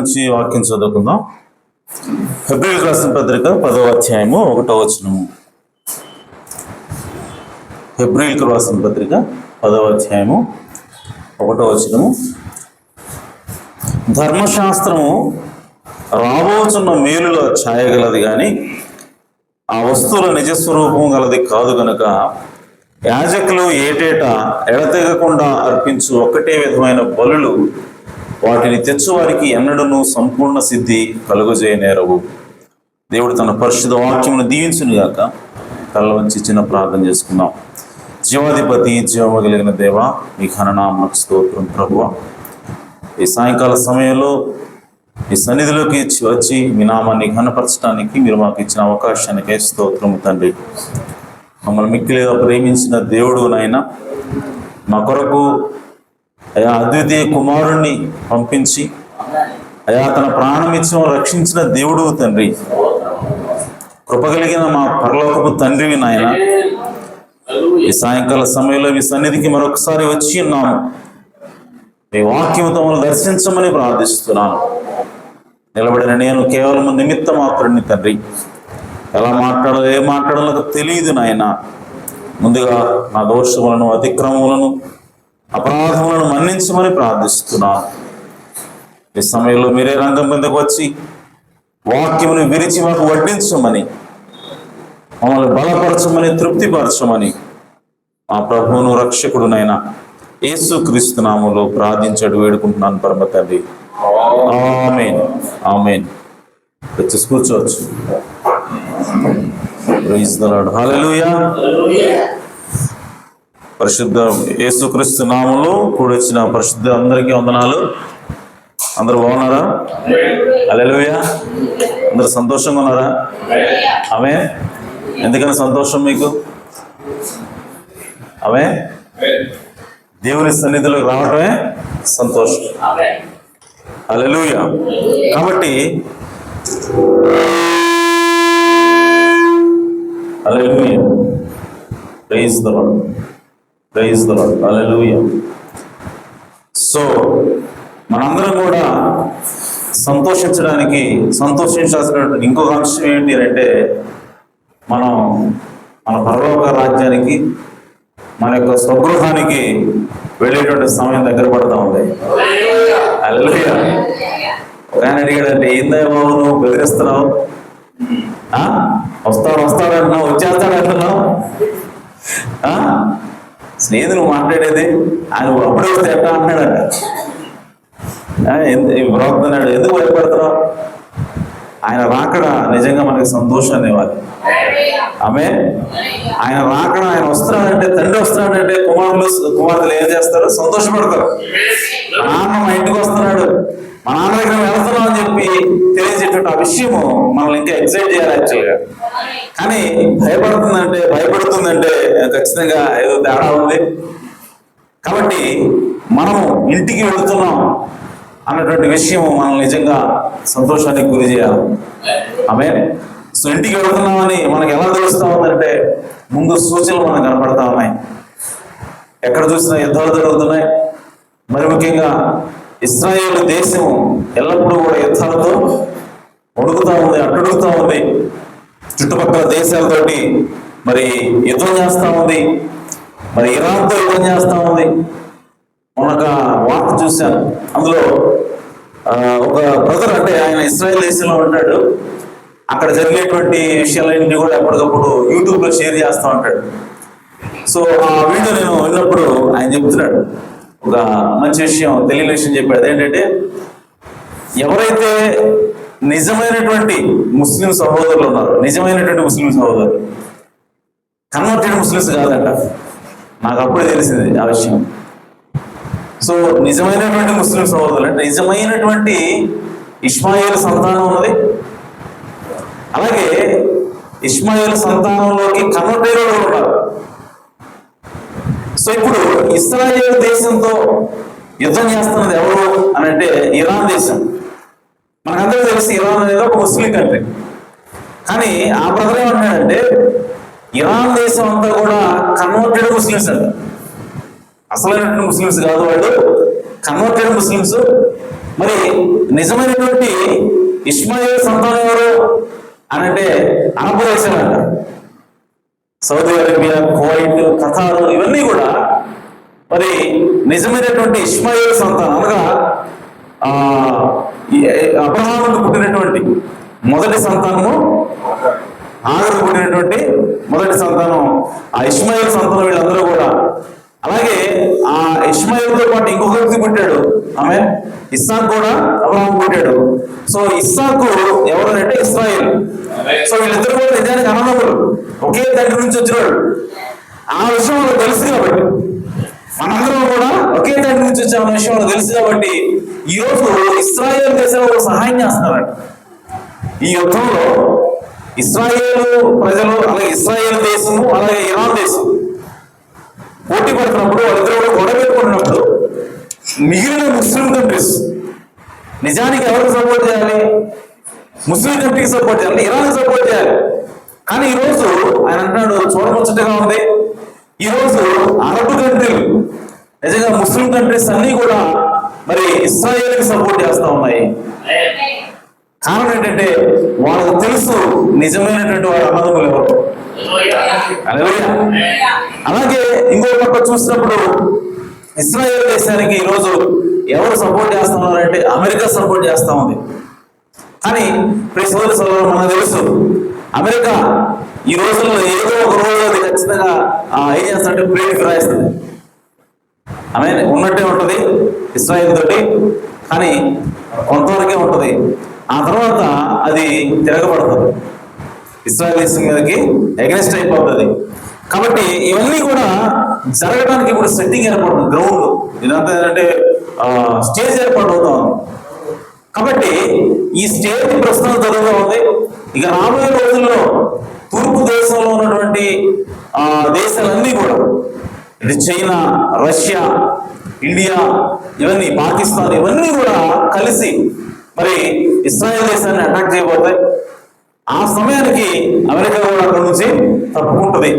నుంచి వాక్యం చదువుకుందాం. హెబ్రీయులకు రాసిన పత్రిక 10వ అధ్యాయము 1వ వచనము. హెబ్రీయులకు రాసిన పత్రిక 10వ అధ్యాయము 1వ వచనము. ధర్మశాస్త్రము రాబోతున్న మేలుల ఛాయగలది కానీ ఆ వస్తువుల నిజస్వరూపం గలది కాదు గనుక యాజకులు ఏటేటా ఎడతెగకుండా అర్పించు ఒక్కటే విధమైన బలులు వాటిని తెచ్చువారికి ఎన్నడూనూ సంపూర్ణ సిద్ధి కలుగజేయనేరవు. దేవుడు తన పరిశుద్ధ వాక్యమును దీవించునుగాక. కళ్ళ వంచి చిన్న ప్రార్థన చేసుకుందాం. జీవాధిపతి, జీవము కలిగిన దేవ, మీ ఘననామమునకు స్తోత్రం ప్రభువా. ఈ సాయంకాల సమయంలో ఈ సన్నిధిలోకి వచ్చి మీ నామాన్ని ఘనపరచడానికి మీరు మాకు ఇచ్చిన అవకాశానికే స్తోత్రము తండ్రి. మమ్మల్ని మిక్కిలిగా ప్రేమించిన దేవుడు నాయన, మా కొరకు అయా అద్వితీయ కుమారుణ్ణి పంపించి అయా తన ప్రాణం ఇచ్చిన రక్షించిన దేవుడు తండ్రి. కృపగలిగిన మా పరలోకపు తండ్రివి నాయన, ఈ సాయంకాల సమయంలో మీ సన్నిధికి మరొకసారి వచ్చి ఉన్నాము. మీ వాక్యంతో మమ్మల్ని దర్శించమని ప్రార్థిస్తున్నాను. నిలబడిన నేను కేవలం నిమిత్త మాత్రుడిని తండ్రి. ఎలా మాట్లాడాలో ఏ మాట్లాడాలో నాకు తెలియదు నాయన. ముందుగా నా దోషములను, అతిక్రమములను, అపరాధములను మన్నించమని ప్రార్థిస్తున్నాను. ఈ సమయంలో మీరే రంగం మీదకు వచ్చి వాక్యమును విరిచి మాకు వడ్డించమని, మమ్మల్ని బలపరచమని, తృప్తిపరచమని మా ప్రభువును రక్షకుడునైనా యేసుక్రీస్తు నామములో ప్రార్థించాడు వేడుకుంటున్నాను పరమ తండ్రి. ఆమేన్, ఆమేన్. వచ్చి కూర్చోవచ్చు. Praise the Lord. హల్లెలూయా. పరిశుద్ధ యేసుక్రీస్తు నామములో కూడొచ్చిన పరిశుద్ధ అందరికీ వందనాలు. అందరూ బాగున్నారా? హల్లెలూయా. అందరూ సంతోషంగా ఉన్నారా? ఆమేన్. ఎందుకని సంతోషం మీకు? ఆమేన్. దేవుని సన్నిధిలోకి రావటమే సంతోషం. హల్లెలూయా. కాబట్టి హల్లెలూయా. Praise the Lord. Praise the Lord. హల్లెలూయా. సో మనందరం కూడా సంతోషించాల్సిన ఇంకొక అంశం ఏంటి అంటే, మనం మన పరలోక రాజ్యానికి, మన యొక్క స్వగృహానికి వెళ్ళేటువంటి సమయం దగ్గర పడతా ఉంది. హల్లెలూయా. ఒక ఆయన అడిగాడంటే, ఏందా బాబు నువ్వు బెదిరిస్తున్నావు? వస్తాడంటున్నావు, వచ్చేస్తాడంటున్నావు. స్నేహితులు మాట్లాడేది ఆయన అప్పుడే వస్తే ఎట్లా అంటున్నాడంట. బ్రోతున్నాడు, ఎందుకు భయపడుతున్నావు? ఆయన రాకడ నిజంగా మనకి సంతోషాన్ని ఇవ్వాలి. ఆమె ఆయన రాకడ, ఆయన వస్తున్నాడంటే, తండ్రి వస్తున్నాడంటే కుమార్తెలు ఏం చేస్తారు? సంతోషపడతారు. నాన్న మా ఇంటికి వస్తున్నాడు, మా నాన్న దగ్గర వెళ్తున్నాం అని చెప్పి తెలియజేటువంటి ఆ విషయము మనల్ని ఇంకా ఎక్సైట్ చేయాలి యాక్చువల్గా. కానీ భయపడుతుందంటే ఖచ్చితంగా ఏదో తేడా ఉంది. కాబట్టి మనము ఇంటికి వెళుతున్నాం అన్నటువంటి విషయం మనల్ని నిజంగా సంతోషానికి గురి చేయాలి. ఆమేన్. సో ఇంటికి వెళుతున్నామని మనకు ఎలా తెలుస్తా ఉందంటే, ముందు సూచనలు మనకు కనపడతా ఉన్నాయి. ఎక్కడ చూసినా యుద్ధాలు జరుగుతున్నాయి. మరి ముఖ్యంగా ఇశ్రాయేల్ దేశం ఎల్లప్పుడూ కూడా యుద్ధాలతో వణుకుతా ఉంది, అట్టుడుగుతా ఉంది. చుట్టుపక్కల దేశాలతోటి మరి యుద్ధం చేస్తూ ఉంది. మరి ఇరాన్తో యుద్ధం చేస్తూ ఉంది. మొన్న వార్త చూశాను. అందులో ఒక బ్రదర్, అంటే ఆయన ఇశ్రాయేల్ దేశంలో ఉంటాడు. అక్కడ జరిగేటువంటి విషయాలన్నీ కూడా ఎప్పటికప్పుడు యూట్యూబ్లో షేర్ చేస్తూ ఉంటాడు. సో ఆ వీడియో నేను విన్నప్పుడు ఆయన చెప్తున్నాడు ఒక మంచి విషయం, తెలియని విషయం చెప్పాడు. ఏంటంటే, ఎవరైతే నిజమైనటువంటి ముస్లిం సహోదరులు ఉన్నారు, నిజమైనటువంటి ముస్లిం సహోదరులు, కన్వర్టెడ్ ముస్లిమ్స్ కాదంట. నాకు అప్పుడే తెలిసింది ఆ విషయం. సో నిజమైనటువంటి ముస్లిం సహోదరులు అంటే నిజమైనటువంటి ఇష్మాయేలు సంతానం ఉన్నది. అలాగే ఇష్మాయేలు సంతానంలోకి కన్వర్టెడ్ ఉన్నారు. సో ఇప్పుడు ఇశ్రాయేల్ దేశంతో యుద్ధం చేస్తున్నది ఎవరు అని అంటే ఇరాన్ దేశం. మనకందరూ తెలిసి ఇరాన్ అనేది ఒక ముస్లిం కంట్రీ. కానీ ఆ బ్రదర్ ఏమంటాడంటే, ఇరాన్ దేశం అంతా కూడా కన్వర్టెడ్ ముస్లిమ్స్ అంట. అసలైనటువంటి ముస్లిమ్స్ కాదు వాళ్ళు, కన్వర్టెడ్ ముస్లిమ్స్. మరి నిజమైనటువంటి ఇష్మాయేల్ సంతానం ఎవరు అని అంటే అరబ్ దేశాలంట. సౌదీ అరేబియా, కువైట్, ఖతారు ఇవన్నీ కూడా మరి నిజమైనటువంటి ఇష్మాయేల్ సంతానం అనగా అబ్రహాముకు పుట్టినటువంటి మొదటి సంతానము, ఆగరుకు పుట్టినటువంటి మొదటి సంతానం ఆ ఇష్మాయేల్ సంతానం వీళ్ళందరూ కూడా. అలాగే ఆ ఇష్మాయేల్తో పాటు ఇంకొక వ్యక్తి పుట్టాడు, ఆమె ఇస్సాకు కూడా అబ్రహాం పుట్టాడు. సో ఇస్సాకు ఎవరు అంటే ఇస్రాయేల్. సో వీళ్ళిద్దరు కూడా నిజానికి అన్నదమ్ములు, ఒకే తండ్రి నుంచి వచ్చినాడు. ఆ విషయం వాళ్ళకి తెలుసు కాబట్టి, మనందరం కూడా ఒకే తండ్రి నుంచి వచ్చే విషయం వాళ్ళకి తెలుసు కాబట్టి ఈరోజు ఇస్రాయేల్ దేశంలో సహాయం చేస్తున్నారు. ఈ యుద్ధంలో ఇస్రాయేల్ ప్రజలు, అలాగే ఇస్రాయేల్ దేశము, అలాగే ఇరాన్ దేశం పోటీ పడుతున్నప్పుడు, వాళ్ళిద్దరు కూడా గొడవ పెట్టుకున్నప్పుడు మిగిలిన ముస్లిం కంట్రీస్ నిజానికి ఎవరికి సపోర్ట్ చేయాలి? ముస్లిం కంట్రీకి సపోర్ట్ చేయాలి, ఇరాన్కి సపోర్ట్ చేయాలి. కానీ ఈరోజు ఆయన అంటున్నాడు, చూడముచ్చటగా ఉంది, ఈరోజు అరబ్ కంట్రీలు నిజంగా ముస్లిం కంట్రీస్ అన్ని కూడా మరి ఇస్రాయేల్కి సపోర్ట్ చేస్తా ఉన్నాయి. కారణం ఏంటంటే వాళ్ళకు తెలుసు నిజమైనటువంటి వాడు అన్నదమ్ములు ఎవరు. అలాగే ఇంకో పక్క చూసినప్పుడు ఇస్రాయేల్ దేశానికి ఈరోజు ఎవరు సపోర్ట్ చేస్తున్నారంటే అమెరికా సపోర్ట్ చేస్తా ఉంది. కానీ సోదరి సోదరులు మనకు తెలుసు, అమెరికా ఈ రోజుల్లో ఏదో ఒక రోజు అది ఖచ్చితంగా ఏం చేస్తారంటే ప్లేట్ రాయిస్తుంది. ఆమె ఉన్నట్టే ఉంటుంది ఇస్రాయేల్ తోటి, కానీ కొంతవరకే ఉంటుంది. ఆ తర్వాత అది తిరగబడుతుంది, ఇస్రాయేల్ దేశం మీదకి అగెన్స్ట్ అయిపోతుంది. కాబట్టి ఇవన్నీ కూడా జరగడానికి ఇప్పుడు సెట్టింగ్ ఏర్పడుతుంది, గ్రౌండ్ ఇదంతా ఏంటంటే స్టేజ్ ఏర్పాటు ఉంది. కాబట్టి ఈ స్టేజ్ ప్రస్తుతం జరుగుతూ ఉంది. ఇక రాబోయే రోజుల్లో తూర్పు దేశంలో ఉన్నటువంటి దేశాలన్నీ కూడా, ఇది చైనా, రష్యా, ఇండియా, ఇవన్నీ పాకిస్తాన్, ఇవన్నీ కూడా కలిసి మరి ఇస్రాయేల్ దేశాన్ని అటాక్ చేయబోతాయి. ఆ సమయానికి అమెరికా కూడా అక్కడ నుంచి తప్పుకుంటుంది.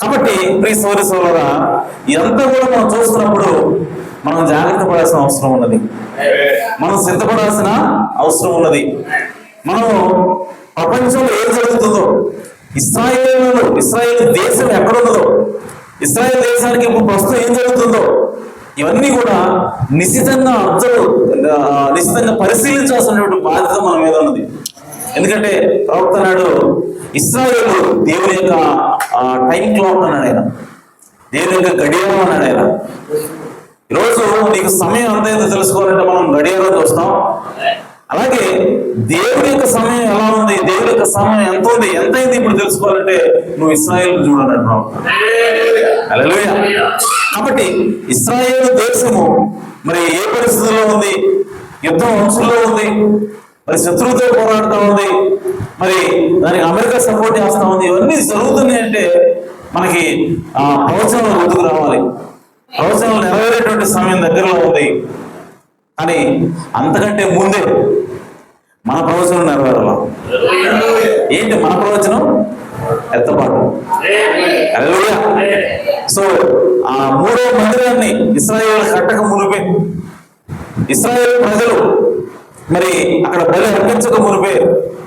కాబట్టి ప్రియ సోదరి సోదరులారా, ఇదంతా కూడా మనం చూస్తున్నప్పుడు మనం జాగ్రత్త పడాల్సిన అవసరం ఉన్నది, మనం సిద్ధపడాల్సిన అవసరం ఉన్నది. మనం ప్రపంచంలో ఏం జరుగుతుందో, ఇస్రాయేల్ దేశం ఎక్కడున్నదో, ఇస్రాయేల్ దేశానికి ఇప్పుడు ప్రస్తుతం ఏం జరుగుతుందో, ఇవన్నీ కూడా నిశ్చితంగా పరిశీలించాల్సినటువంటి బాధ్యత మన మీద ఉన్నది. ఎందుకంటే ప్రవక్త నాడు ఇస్రాయేలు దేవుని యొక్క టైం క్లాక్ అన్నాడు ఆయన, దేవుని యొక్క గడియారం అన్నాడు ఆయన. ఈరోజు నీకు సమయం ఎంతైందో తెలుసుకోవాలంటే మనం గడియారం చూస్తాం. అలాగే దేవుడి యొక్క సమయం ఎలా ఉంది, దేవుడి యొక్క సమయం ఎంత ఉంది, ఎంతైంది ఇప్పుడు తెలుసుకోవాలంటే నువ్వు ఇస్రాయేల్ చూడాలంటున్నావు. హల్లెలూయా. కాబట్టి ఇస్రాయేల్ దేశము మరి ఏ పరిస్థితుల్లో ఉంది, యుద్ధం అంశంలో ఉంది, మరి శత్రువుతో పోరాడుతూ ఉంది, మరి దానికి అమెరికా సపోర్ట్ చేస్తూ ఉంది. ఇవన్నీ జరుగుతున్నాయి అంటే మనకి ప్రవచనాలు గుర్తుకు రావాలి. ప్రవచనాలు నెరవేరేటువంటి సమయం దగ్గరలో ఉంది. కానీ అంతకంటే ముందే మన ప్రవచనం నెరవేరాల. ఏంటి మన ప్రవచనం? ఎత్తపాటు. హల్లెలూయా. సో ఆ 3వ మందిరాన్ని ఇశ్రాయేలు కట్టక మునిపే, ఇశ్రాయేలు ప్రజలు మరి అక్కడ బలి అర్పించక మునిపే,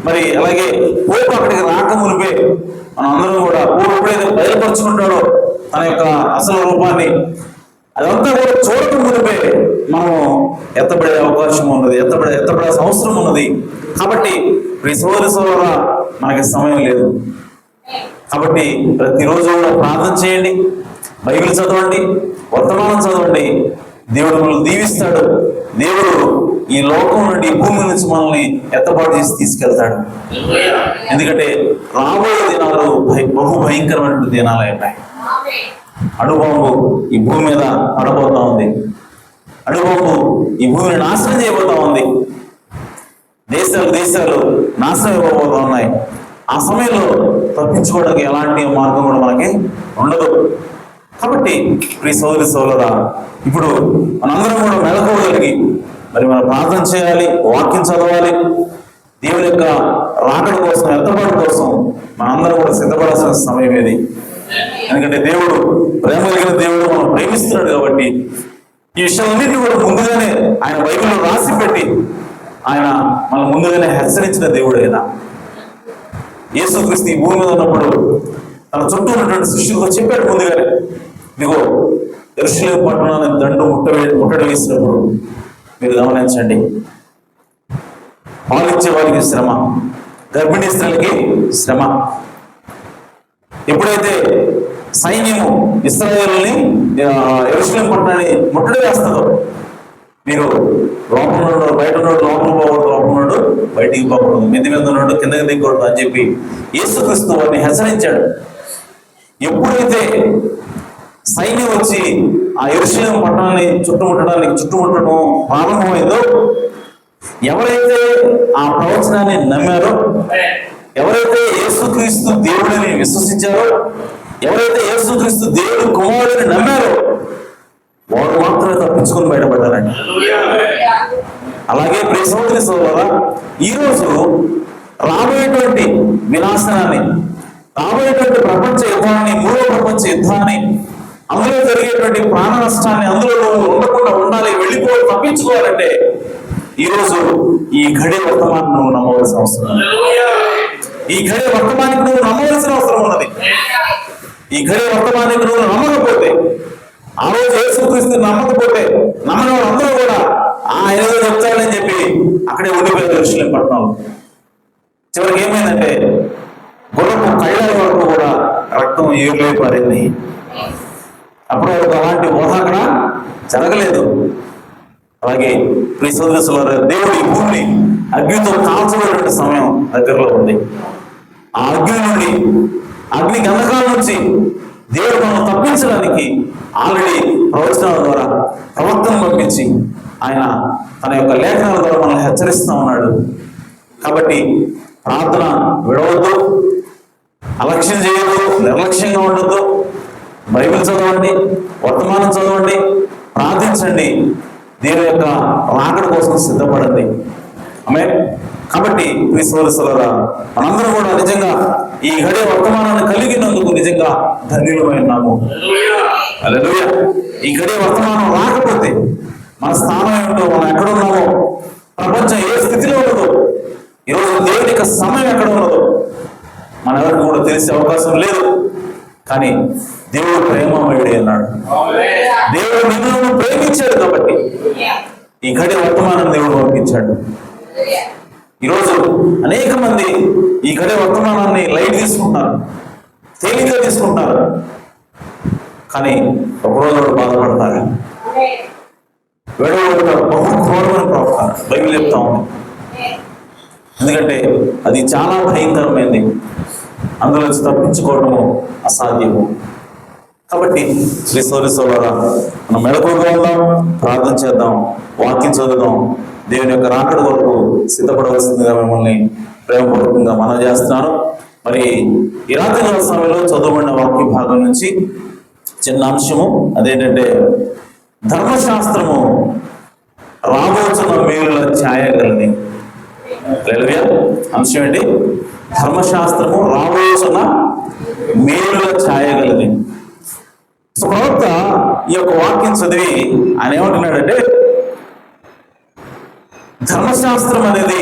మరి అలాగే పోపు అక్కడికి రాక మునిపే మనం అందరం కూడా పోపు ఎప్పుడైతే బయలుపరుచుకుంటాడో తన యొక్క అసలు రూపాన్ని, అదంతా కూడా చూడటం మునిపే మనం ఎత్తబడే అవకాశం ఉన్నది, ఎత్తబడాల్సిన అవసరం ఉన్నది. కాబట్టి సోదరి సోదరుల మనకి సమయం లేదు. కాబట్టి ప్రతిరోజు కూడా ప్రార్థన చేయండి, బైబిల్ చదవండి, వర్తమానం చదవండి. దేవుడు మనల్ని దీవిస్తాడు. దేవుడు ఈ లోకం నుండి, ఈ భూమి నుంచి మనల్ని ఎత్తబాటు చేసి తీసుకెళ్తాడు. ఎందుకంటే రాబోయే దినాలు బహు భయంకరమైన దినాలు ఉంటాయి. అణుబాంబు ఈ భూమి మీద పడబోతా ఉంది, అణుబాంబు ఈ భూమిని నాశనం చేయబోతా ఉంది, దేశాలు నాశనం అయిపోబోతా ఉన్నాయి. ఆ సమయంలో తప్పించుకోవడానికి ఎలాంటి మార్గం కూడా మనకి ఉండదు. కాబట్టి ప్రియ సోదరి సోదరులారా, ఇప్పుడు మనందరం కూడా మెలకువగలిగి మరి మనం ప్రార్థన చేయాలి, వాక్యం చదవాలి. దేవుని యొక్క రాకడ కోసం, ఎత్తబాటు కోసం మనందరం కూడా సిద్ధపడాల్సిన సమయం ఇది. ఎందుకంటే దేవుడు ప్రేమ కలిగిన దేవుడు, మనం ప్రేమిస్తున్నాడు కాబట్టి ఈ విషయాలన్నింటినీ కూడా ముందుగానే ఆయన బైబిల్లో రాసి పెట్టి ఆయన మన ముందుగానే హెచ్చరించిన దేవుడు ఆయన. యేసుక్రీస్తు ఈ భూమి మీద ఉన్నప్పుడు తన చుట్టూ ఉన్నటువంటి శిష్యులకు చెప్పాడు ముందుగానే, ఇదిగో యెరూషలేము పట్టణాన్ని దండు ముట్టడి వేసినప్పుడు మీరు గమనించండి, పాలిచ్చే వారికి శ్రమ, గర్భిణీ స్త్రీలకి శ్రమ. ఎప్పుడైతే సైన్యము ఇశ్రాయేలుని యెరూషలేము పట్టణాన్ని ముట్టడి వేస్తుందో, మీరు లోపల ఉన్నాడు బయట ఉన్నాడు, లోపల పోకూడదు, లోపల ఉన్నాడు బయటికి పోకూడదు, మీద మీద ఉన్నాడు కిందకి దిగకూడదు అని చెప్పి యేసుక్రీస్తు వారిని హెచ్చరించాడు. ఎప్పుడైతే సైన్యం వచ్చి ఆ యెరూషలేము పట్టణాన్ని చుట్టుముట్టడం ప్రారంభమైందో, ఎవరైతే ఆ ప్రవచనాన్ని నమ్మారో, ఎవరైతే యేసుక్రీస్తు దేవుడిని విశ్వసించారో, ఎవరైతే యేసుక్రీస్తు దేవుడు కుమారుడిని నమ్మారో, వారు మాత్రమే తప్పించుకొని బయటపడ్డారండి. అలాగే ప్రియ సహోదరి సహోదరులారా, ఈరోజు రాబోయేటువంటి వినాశనాన్ని, రాబోయేటువంటి ప్రపంచ యుద్ధాన్ని, మూడో ప్రపంచ యుద్ధాన్ని, అందులో జరిగేటువంటి ప్రాణ నష్టాన్ని, అందులో నువ్వు ఉండకుండా ఉండాలి, వెళ్ళిపోయి తప్పించుకోవాలంటే ఈరోజు ఈ ఘడి వర్తమానం నువ్వు నమ్మవలసిన అవసరం, ఈ ఘడి వర్తమానికి నువ్వు నమ్మవలసిన అవసరం ఉన్నది. ఈ ఘడి వర్తమానికి నువ్వు నమ్మకపోతే, ఆ రోజు యేసుక్రీస్తు నమ్మకపోతే, నమ్మని అందరూ కూడా ఆయన ఏదో చెప్తాడని చెప్పి అక్కడే ఉండిపోయారు యెరూషలేము పట్టణంలో. చివరికి ఏమైందంటే గుర్రపు కళ్ళ వరకు కూడా రక్తం ఏర్లే పారింది. అప్పుడు వరకు అలాంటి ఊహ అక్కడ జరగలేదు. అలాగే ప్రియ సోదర సోదరులారా, దేవుడు ఈ భూమిని అగ్నితో కాల్చబడిన సమయం దగ్గరలో ఉంది. ఆ అగ్ని నుండి, అగ్ని గంధకాల నుంచి దేవుడు మనం తప్పించడానికి ఆల్రెడీ ప్రవచనాల ద్వారా ప్రవక్తను పంపించి ఆయన తన యొక్క లేఖనాల ద్వారా మనల్ని హెచ్చరిస్తూ ఉన్నాడు. కాబట్టి ప్రార్థన విడవద్దు, అలక్ష్యం చేయదు, నిర్లక్ష్యంగా ఉండద్దు. బైబిల్ చదవండి, వర్తమానం చదవండి, ప్రార్థించండి, దేవుని యొక్క రాకడ కోసం సిద్ధపడండి. ఆమేన్. కాబట్టి విశ్వాసులారా, మనందరం కూడా నిజంగా ఈ ఘడి వర్తమానాన్ని కలిగినందుకు నిజంగా ధన్యులమై ఉన్నాము. హల్లెలూయా. ఈ ఘడి వర్తమానం రాకపోతే మన స్థానం ఏమిటో, మనం ఎక్కడున్నామో, ప్రపంచం ఏ స్థితిలో ఉన్నదో, ఈరోజు దేవుని యొక్క సమయం ఎక్కడ ఉన్నదో మన ఎవరికి కూడా తెలిసే అవకాశం లేదు. కానీ దేవుడు ప్రేమమయుడే అన్నాడు. దేవుడు నిన్ను ప్రేమించాడు కాబట్టి ఈ ఘడి వర్తమానం దేవుడు పంపించాడు. ఈరోజు అనేక మంది ఈ ఘడి వర్తమానాన్ని లైట్ తీసుకుంటున్నారు, తేలిగ్గా తీసుకుంటున్నారు. కానీ ఒకరోజు బాధపడతారు. వేడవ బహు ఘోరమైన ప్రవక్త బైబిల్ చెప్తా ఉంది. ఎందుకంటే అది చాలా భయంకరమైనది, అందులో నుంచి తప్పించుకోవడము అసాధ్యము. కాబట్టి శ్రీ సోదరులారా, మనం మెలకువగా ఉందాం, ప్రార్థన చేద్దాం, వాక్యం చదువుదాం, దేవుని యొక్క రాకడ వరకు సిద్ధపడవలసిందిగా మిమ్మల్ని ప్రేమపూర్వకంగా మనం చేస్తున్నాను. మరి ఈ రాత్రి సమయంలో చదవబడిన వాక్య భాగం నుంచి చిన్న అంశము, అదేంటంటే ధర్మశాస్త్రము రాబోతున్న మేలుల ఛాయగలని. హల్లెలూయా. అంశం ఏంటి? ధర్మశాస్త్రము రాబోతున్న మేలుల ఛాయగలని. ప్రవక్త ఈ యొక్క వాక్యం చదివి ఆయన ఏమంటున్నాడంటే, ధర్మశాస్త్రం అనేది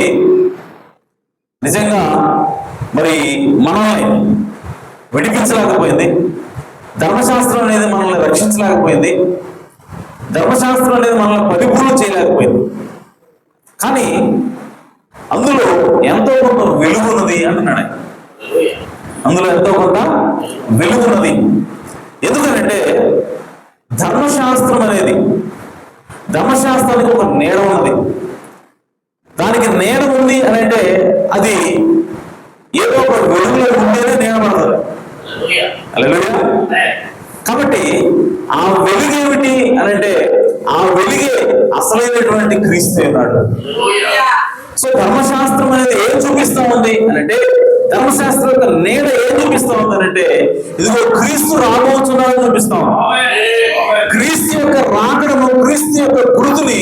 నిజంగా మరి మనల్ని విడిపించలేకపోయింది, ధర్మశాస్త్రం అనేది మనల్ని రక్షించలేకపోయింది, ధర్మశాస్త్రం అనేది మనల్ని పరిపూర్ణం చేయలేకపోయింది. కానీ అందులో ఎంతో కొంత వెలుగున్నది అంటున్నాడు. అందులో ఎంతో కొంత వెలుగున్నది. ఎందుకంటే ధర్మశాస్త్రం అనేది, ధర్మశాస్త్రానికి ఒక నీడ ఉన్నది. దానికి నీడ ఉంది అని అంటే అది ఏదో ఒక వెలుగులో ఉండేదే నీడ పడుతుంది. హల్లెలూయా. కాబట్టి ఆ వెలుగు ఏమిటి అని అంటే ఆ వెలుగే అసలైనటువంటి క్రీస్తు అన్నాడు. సో ధర్మశాస్త్రం అనేది ఏం చూపిస్తా ఉంది అని అంటే, ధర్మశాస్త్రం యొక్క నీడ ఏం చూపిస్తా ఉంది అంటే, ఇదిగో క్రీస్తు రాబోతున్నాడని చూపిస్తా ఉంది. క్రీస్తు యొక్క రాకడము, క్రీస్తు యొక్క గుర్తుని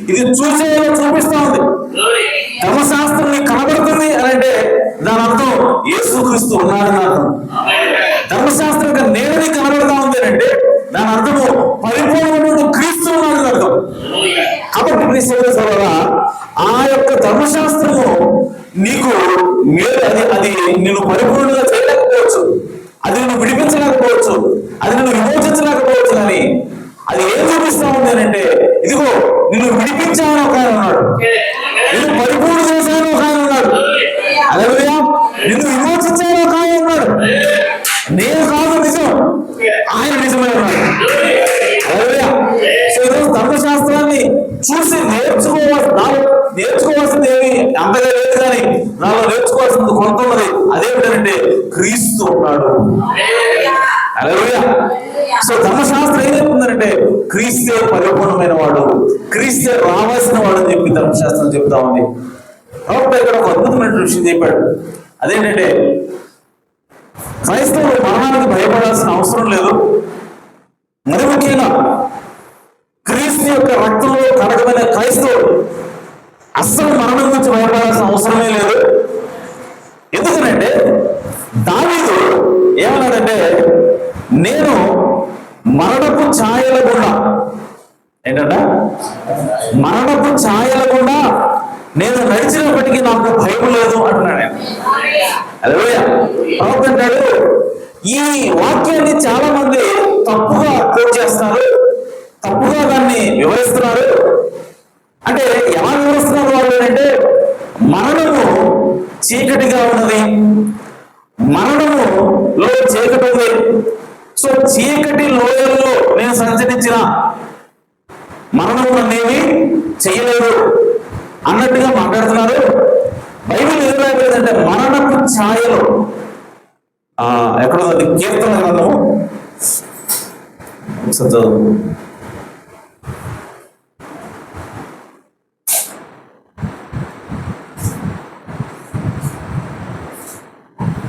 ఇది చూపిస్తా ఉంది. ధర్మశాస్త్రం కనబడుతుంది అని అంటే దాని అర్థం యేసుక్రీస్తు ఉన్నాడని అర్థం. ధర్మశాస్త్రం యొక్క నీడని కనబడతా ఉంది అంటే దాని అర్థము పరిపూర్ణమైన క్రీస్తు ఉన్నాడని అర్థం. ధర్మశాస్త్రము నీకు మేలు, అది నిన్ను పరిపూర్ణంగా చేయలేకపోవచ్చు, అది నిన్ను విడిపించలేకపోవచ్చు, అది నిన్ను విమోచించలేకపోవచ్చు, కానీ అది ఏం చూపిస్తా ఉంది అంటే, ఇదిగో నిన్ను విడిపించాలని ఒక ఆయన ఉన్నాడు, నిన్ను పరిపూర్ణ చేశాను ఒక ఆయన ఉన్నాడు, హల్లెలూయా, నిన్ను విమోచించాలని ఒక ఆయన ఉన్నాడు. నేను కాదు నిజం, ఆయన నిజమే ఉన్నాడు. హల్లెలూయా. సో ఈరోజు ధర్మశాస్త్రాన్ని చూసి నేర్చుకోవాల్సింది ఏమి అంతగా లేదు, కానీ నాలో నేర్చుకోవాల్సింది కొంత ఉన్నది. అదేమిటంటే క్రీస్తు ఉన్నాడు. హల్లెలూయా. సో ధర్మశాస్త్రం ఏం చెప్తుందంటే క్రీస్తే పరిపూర్ణమైన వాడు, క్రీస్తే రావాల్సిన వాడు అని చెప్పి ధర్మశాస్త్రం చెప్తా ఉంది. కాబట్టి ఇక్కడ ఒక అద్భుతమైన విషయం చెప్పాడు. అదేంటంటే క్రైస్తవులు మరణానికి భయపడాల్సిన అవసరం లేదు. మరి ముఖ్యంగా క్రీస్తు యొక్క రక్తంలో కడగమైన క్రైస్తవుడు అస్సలు మరణం గురించి భయపడాల్సిన అవసరమే లేదు. ఎందుకనంటే దావీదు ఏమన్నాడంటే, నేను మరణపు ఛాయల గుండా, ఏంటంట, మరణపు ఛాయల గుండా నేను నడిచినప్పటికీ నాకు భయం లేదు అంటున్నాడు. హల్లెలూయా. ప్రవక్త అంటాడు, ఈ వాక్యాన్ని చాలా మంది తప్పుగా కోట్ చేస్తున్నారు, తప్పుగా దాన్ని వివరిస్తున్నారు. అంటే ఎలా వివరిస్తున్నారు వాళ్ళు అంటే, మరణము చీకటిగా ఉన్నది, మరణములో చీకటి ఉంది, సో చీకటి లోయల్లో నేను సంచరించిన మరణము అనేవి చేయలేదు అన్నట్టుగా మాట్లాడుతున్నారు. బైబిల్ ఏం రాయలేదంటే మరణపు ఛాయలు, ఎక్కడో అది కీర్తన గ్రంథము చదువు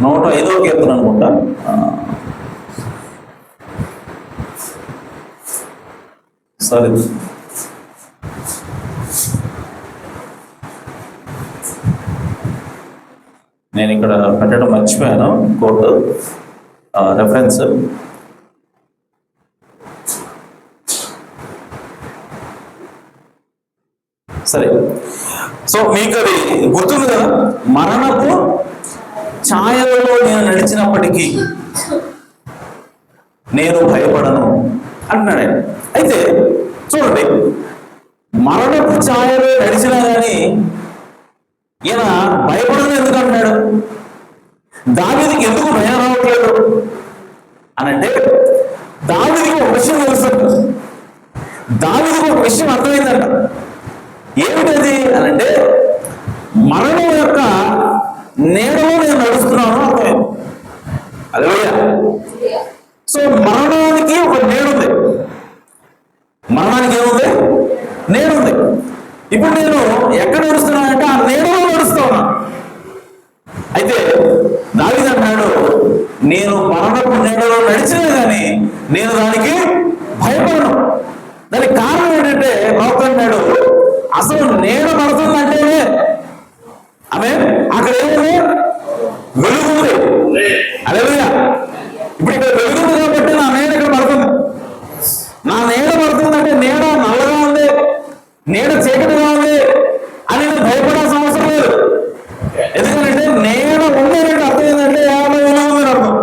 105వ కీర్తన అనుకుంటా. సారీ, నేను ఇక్కడ పెట్టడం మర్చిపోయాను కోట్ రెఫరెన్స్. సరే, సో మీకు అది గుర్తుంది కదా, మరణపు ఛాయలలో నేను నడిచినప్పటికీ నేను భయపడను అంటున్నాడు. అయితే చూడండి, మరణపు ఛాయలో నడిచినా కానీ ఈయన భయపడను ఎందుకు అంటున్నాడు? దావీదుకి ఎందుకు భయం రావట్లేదు అనంటే, దావీదుకి ఒక విషయం తెలుసు, దావీదుకి ఒక విషయం అర్థమైందంట. ఏమిటది అనంటే, మరణం యొక్క నీడలో నేను నడుస్తున్నాను అర్థమైంది. హల్లెలూయా. సో మరణానికి ఒక నీడుంది, మరణానికి ఏముంది? నీడుంది. ఇప్పుడు నేను ఎక్కడ నడుస్తున్నానంటే ఆ నీడలో నడుస్తా ఉన్నా. అయితే దావీదు అన్నాడు, నేను మరణపు నీడలో నడిచినా కానీ నేను దానికి భయపడను. దానికి కారణం ఏంటంటే ప్రవక్త అన్నాడు, అసలు నీడ పడుతుందంటేనే ఆమె అక్కడ ఏముంది? వెలుగుంది. హల్లెలూయా. ఇప్పుడు ఇక్కడ వెలుగుంది కాబట్టి నా నీడ ఇక్కడ పడుతుంది. నా నీడ పడుతుందంటే నీడ నల్లగా ఉంది, నీడ చీకటిగా ఉంది అని నేను భయపడాల్సిన అవసరం లేదు. ఎందుకంటే నీడ ఉండేదంటే అర్థం ఏంటంటే వెలుగు ఉందని అర్థం.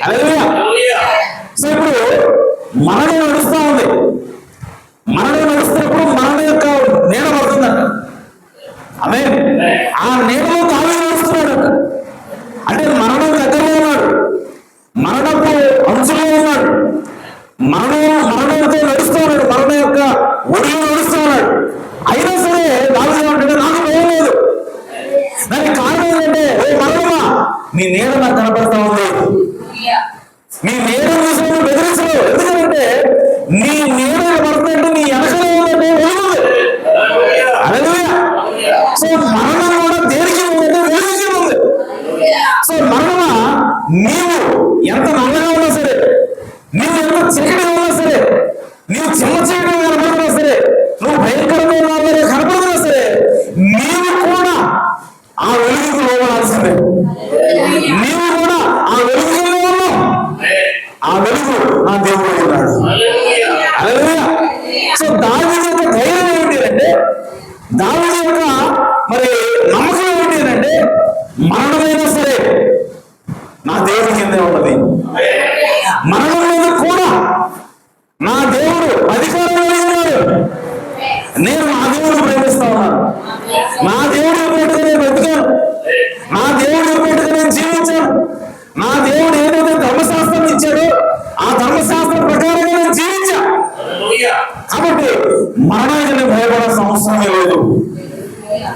హల్లెలూయా. సో ఇప్పుడు మరణం నడుస్తూ ఉంది, మరణం నడుస్తున్నప్పుడు మరణం యొక్క నీడ పడుతుందంట. ఆమె ఆ నీడలో దావీదు నడుస్తున్నాడు. అంటే మరణం దగ్గరలో ఉన్నాడు, మరణపు అంచులో ఉన్నాడు, మరణంతో నడుస్తూ ఉన్నాడు, మరణం యొక్క ఒడిలో నడుస్తూ ఉన్నాడు. అయినా సరే దావీదు ఏమంటాడు, నాకు భయం లేదు. దానికి కారణం ఏంటంటే, ఓ మరణమా, నీ నీడ నాకు కనపడతా ఉంది, నీ నీడ చూసి బెదిరించలేవు. ఎందుకంటే నీ నీడ పడుతుందంటే నీ వెనకలో ఉందంటే వెలుగుంది. హల్లెలూయా. సో మరణం కూడా దేనికి ఉందంటే వెలుగుకి ఉంది. సో మరణమా, నీవు ఎంత నల్లగా ఉన్నా సరే, నీవు ఎంత చీకటిగా ఉన్నా సరే, నీవు చిన్న చీకటిగా కనపడుతున్నా సరే, నువ్వు భయంకరమైన కనపడుతున్నా సరే, నీవు కూడా ఆ వెలుగుకు లోపడాల్సిందే. నీవు కూడా ఆ వెలుగులో ఉన్నావు. ఆ వెలుగు నా దేవుడు ఉన్నాడు. హల్లెలూయా. సో దావీదు యొక్క ధైర్యం ఏంటి అంటే, దావీదు యొక్క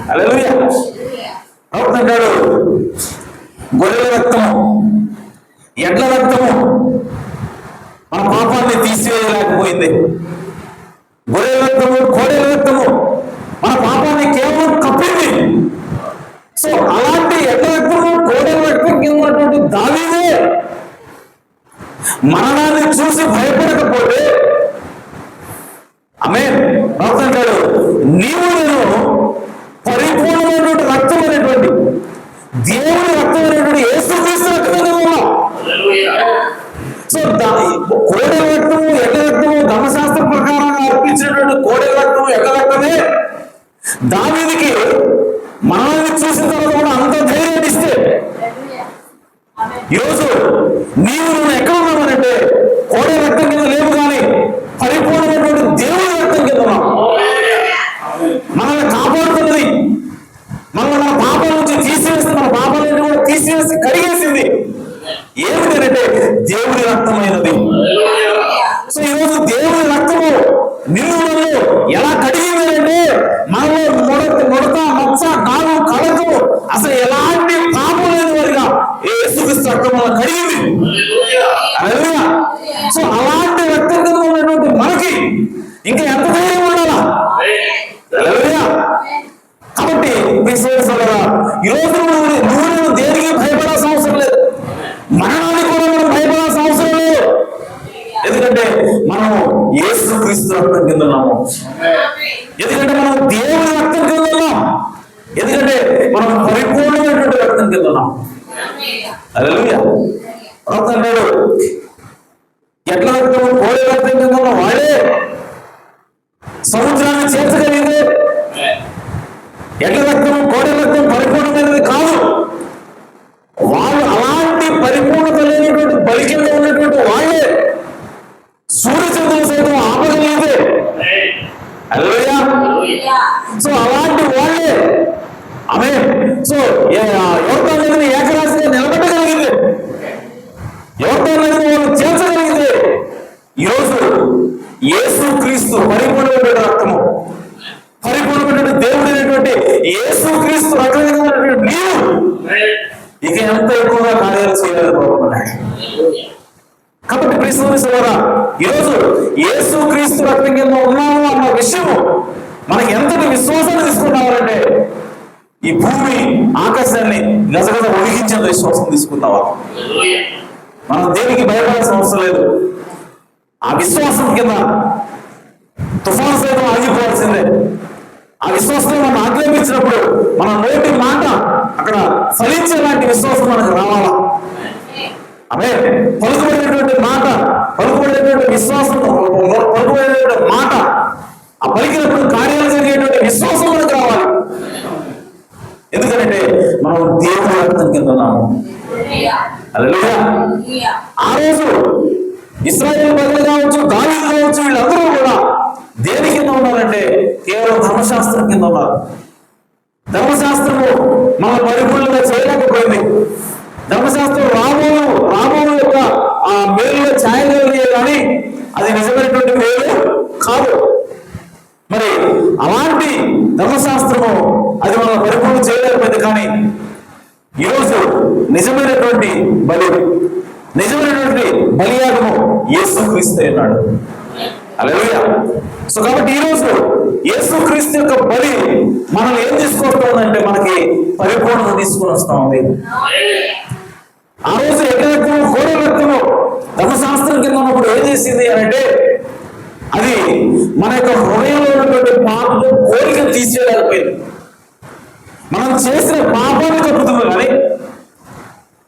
హల్లెలూయా. ప్రవక్త అంటాడు, గొర్రెల రక్తము, ఎడ్ల రక్తము మన పాపాన్ని తీసివేయలేకపోయింది. గొర్రెల రక్తము, కోడెల రక్తము మన పాపాన్ని కేవలం కప్పింది. సో అలాంటి ఎడ్ల రక్తము, కోడెల రక్తం కింద ఉన్నటువంటి దావీదే మరణాన్ని చూసి భయపడకపోతే, ఆమేన్, ప్రవక్త అంటాడు, నీవు నేను పరిపూర్ణమైనటువంటి రక్తం అనేటువంటి దేవుని రక్తం అనేటువంటి యేసుక్రీస్తు రక్తంలో ఉన్నాం. సో కోడెల రక్తము, ఎడ్ల రక్తము, ధర్మశాస్త్ర ప్రకారంగా అర్పించినటువంటి కోడెల రక్తము, ఎడ్ల రక్తమే దావీదుకి మరణాన్ని చూసిన తర్వాత కూడా అంత ధైర్యాన్ని ఇస్తే, ఈరోజు నీవు నువ్వు ఎక్కడ ఉన్నామనంటే కోడెల రక్తం కింద లేవు, కానీ పరిపూర్ణమైనటువంటి దేవుని రక్తం కింద ఉన్నాం. మనల్ని కాపాడుతున్నది, మనల్ని మన పాపాల నుంచి తీసివేసి, మన పాపాలను కూడా తీసివేసి కడిగేసింది ఏమిటంటే దేవుని రక్తమైనది. సో ఈరోజు దేవుని రక్తము నిన్ను నన్ను ఎలా కడిగింది అంటే, మనలో ముడత, మచ్చ, నాలు, కళకు అసలు ఎలాంటి పాపం లేని వారిగా యేసుక్రీస్తు రక్తం వల్ల కడిగింది. హల్లెలూయా. సో అలాంటి రక్తం కింద ఉన్నటువంటి మనకి ఇంకా ఎంత ధైర్యం ఉండాలా? హల్లెలూయా. కాబట్టి ఈరోజు నువ్వు దేనికి భయపడాల్సిన అవసరం లేదు, మరణానికి కూడా మనం భయపడాల్సిన అవసరం లేదు. ఎందుకంటే మనం యేసుక్రీస్తు రక్తం కింద ఉన్నాము, ఎందుకంటే మనం దేవుని రక్తం కింద ఉన్నాం, ఎందుకంటే మనం పరిపూర్ణమైనటువంటి రక్తం కింద ఉన్నాం. హల్లెలూయా. ప్రవక్త అంటాడు, ఎడ్ల రక్తం, కోడెల రక్తం కింద ఉన్న వాళ్ళే సముద్రాన్ని చేర్చగలిగితే, ఎడ్ల రక్తం, కోడెల రక్తం పరిపూర్ణమైనది కాదు. వాళ్ళు అలాంటి పరిపూర్ణత లేనటువంటి బలి కింద ఉన్నటువంటి వాళ్ళే సూర్యచంద్రులు సైతం ఆపగలిగితే, హల్లెలూయా. సో అలాంటి వాళ్ళే ఆమేన్. సో యోర్దాను నదిని ఏకరాశిగా నిలబెట్టగలిగింది, యోర్దాను నదిని వాళ్ళు చేర్చగలిగితే, ఈరోజు యేసుక్రీస్తు పరిపూర్ణమైనటువంటి రక్తము, పరిపూర్ణమైనటువంటి దేవుడు అనేటువంటి యేసుక్రీస్తు రక్తంగా ఉన్నటువంటి నీవు ఇక ఎంత ఎక్కువగా కార్యాలు చేయాలి బాగున్నాడు. కాబట్టి క్రీస్తు ద్వారా ఈరోజు యేసుక్రీస్తు రక్తం కింద ఉన్నాము అన్న విషయము మనకి ఎంతటి విశ్వాసాన్ని తీసుకుంటామంటే, ఈ భూమి ఆకాశాన్ని గజగజ ఒడిగించేంత విశ్వాసం తీసుకుంటావా? మనం దేనికి భయపడాల్సిన అవసరం లేదు. ఆ విశ్వాసం కింద తుఫాను సైతం ఆగిపోవాల్సిందే. ఆ విశ్వాసం మనం ఆజ్ఞాపించినప్పుడు మన నోటి మాట అక్కడ ఫలించేలాంటి విశ్వాసం మనకు రావాలా? అదే పలుకుబడినటువంటి మాట, పలుకుబడినటువంటి విశ్వాసం, పలుకుబడినటువంటి మాట, ఆ పలికినప్పుడు కార్యాలు జరిగేటువంటి విశ్వాసం మనకు రావాలి. ఎందుకంటే మనం దేవుని రక్తం కింద ఉన్నాము. హల్లెలూయా. ఆ రోజు ఇశ్రాయేలు ప్రజలు కావచ్చు, దావీదు కావచ్చు, వీళ్ళందరూ కూడా దేని కింద ఉన్నారంటే కేవలం ధర్మశాస్త్రం కింద ఉన్నారు. ధర్మశాస్త్రము మన పరిపూర్ణంగా చేయలేకపోయింది. ధర్మశాస్త్రం రాబోవు యొక్క ఆ మేలులో ఛాయగలిగే కానీ అది నిజమైనటువంటి మేలు కాదు. మరి అలాంటి ధర్మశాస్త్రము అది మనం పరిపూర్ణ చేయలేకపోయింది. కానీ ఈరోజు నిజమైనటువంటి బలియాగము యేసుక్రీస్తు అన్నాడు. హల్లెలూయా. సో కాబట్టి ఈరోజు యేసుక్రీస్తు యొక్క బలి మనం ఏం తీసుకొస్తుందంటే మనకి పరిపూర్ణత తీసుకొని వస్తా ఉంది. ఆ రోజు ఎడ్ల రక్తము, కోడెల రక్తము ధర్మశాస్త్రం కింద ఉన్నప్పుడు ఏం చేసింది అంటే, అది మన యొక్క హృదయంలో ఉన్నటువంటి పాపము కోరికను తీసేయలేకపోయింది. మనం చేసిన పాపాన్ని కప్పుతుంది, కానీ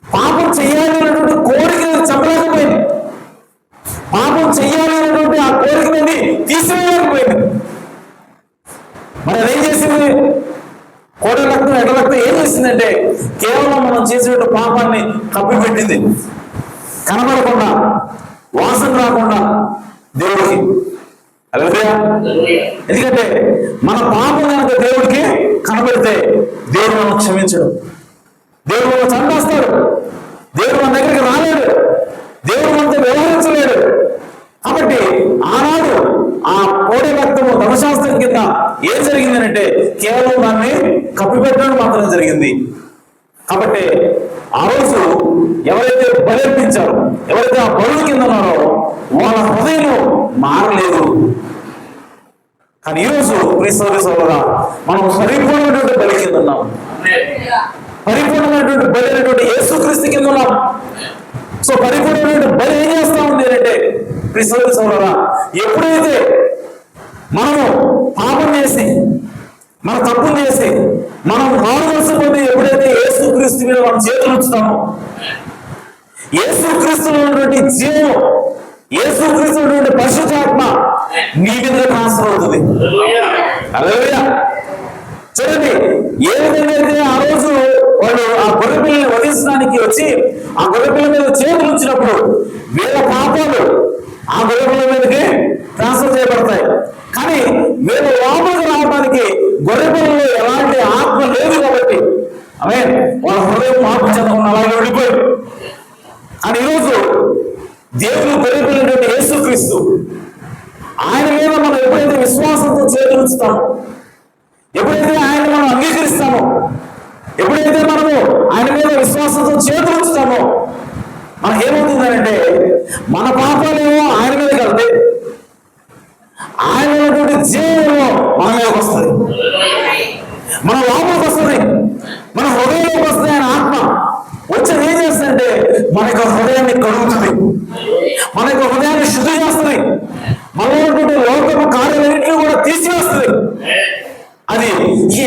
పాపం చేయాలి అనేటువంటి కోరికను చంపలేకపోయింది. పాపం చేయాలి అనేటువంటి ఆ కోరికని తీసివేయలేకపోయింది. మరి అదేం చేసింది? కోడెల రక్తం, ఎడ్ల రక్తం ఏం చేసిందంటే కేవలం మనం చేసిన పాపాన్ని కప్పిపెట్టింది, కనబడకుండా, వాసన రాకుండా దేవుడికి. హల్లెలూయా. ఎందుకంటే మన పాపం కనుక దేవుడికి కనబడితే దేవుడు మనం క్షమించడు, దేవుడు మనం చంపేస్తాడు, దేవుడు మన దగ్గరికి రాలేడు, దేవుడు మనతో వ్యవహరించలేడు. కాబట్టి ఆనాడు ఆ కోడి రక్తము ధర్మశాస్త్రం కింద ఏం జరిగింది అంటే కేవలం దాన్ని కప్పిపెట్టడం మాత్రం జరిగింది. కాబట్టి ఆ రోజు ఎవరైతే బలర్పించారో, ఎవరైతే ఆ బలుల కింద ఉన్నారో వాళ్ళ హృదయం మారలేదు. కానీ ఈరోజు క్రీస్తుగా మనం పరిపూర్ణమైనటువంటి బలి కింద ఉన్నాం. పరిపూర్ణమైనటువంటి బలి అయినటువంటి యేసుక్రీస్తు కింద ఉన్నాం. సో పరిపూర్ణమైనటువంటి బలి ఏం చేస్తా ఉంది అంటే క్రీస్తుగా ఎప్పుడైతే మనము పాపం చేసి, మన తప్పులు చేసి, మనం మానవలసి పొంది ఎప్పుడైతే యేసుక్రీస్తు మీద మనం చేతులు ఉంచుతామో, యేసుక్రీస్తులో ఉన్నటువంటి జీవం, యేసుక్రీస్తు ఉన్నటువంటి పరిశుద్ధాత్మ నీ మీద ట్రాన్స్ఫర్ అవుతుంది. హల్లెలూయా. చూడండి, ఏ విధంగా అయితే ఆ రోజు వాళ్ళు ఆ గొర్రెపిల్లని వధించడానికి వచ్చి ఆ గొర్రెపిల్ల మీద చేతులు ఉంచినప్పుడు వీళ్ళ పాపాలు ఆ గొర్రెపిల్ల మీదకి ట్రాన్స్ఫర్ చేయబడతాయి. కానీ వీళ్ళ లోపలికి రావడానికి గొర్రెపిల్లలో ఎలాంటి ఆత్మ లేదు కాబట్టి ఆమె వాళ్ళ హృదయం మార్పు చెందకుండా అలాగే వెళ్ళిపోయారు. కానీ ఈరోజు దేవుడు గొర్రెపిల్లటువంటి యేసుక్రీస్తు, ఆయన మీద మనం ఎప్పుడైతే విశ్వాసంతో చేతులు ఉంచుతామో, ఎప్పుడైతే ఆయన మనం అంగీకరిస్తామో, ఎప్పుడైతే మనము ఆయన మీద విశ్వాసంతో చేతులు ఉంచుతామో మనకేమవుతుందంటే మన పాపాలేమో ఆయన మీద కలిపి ఆయన ఉన్నటువంటి జీవనము మన మీదకి వస్తుంది, మన లోపలికి వస్తుంది, మన హృదయంలోకి వస్తుంది. ఆయన ఆత్మ వచ్చి ఏం చేస్తుందంటే మన యొక్క హృదయాన్ని కడుగుతుంది, మన యొక్క హృదయాన్ని శుద్ధి చేస్తుంది, మనలో ఉన్నటువంటి లోకము కార్యాలన్నింటినీ కూడా తీసివేస్తుంది. అది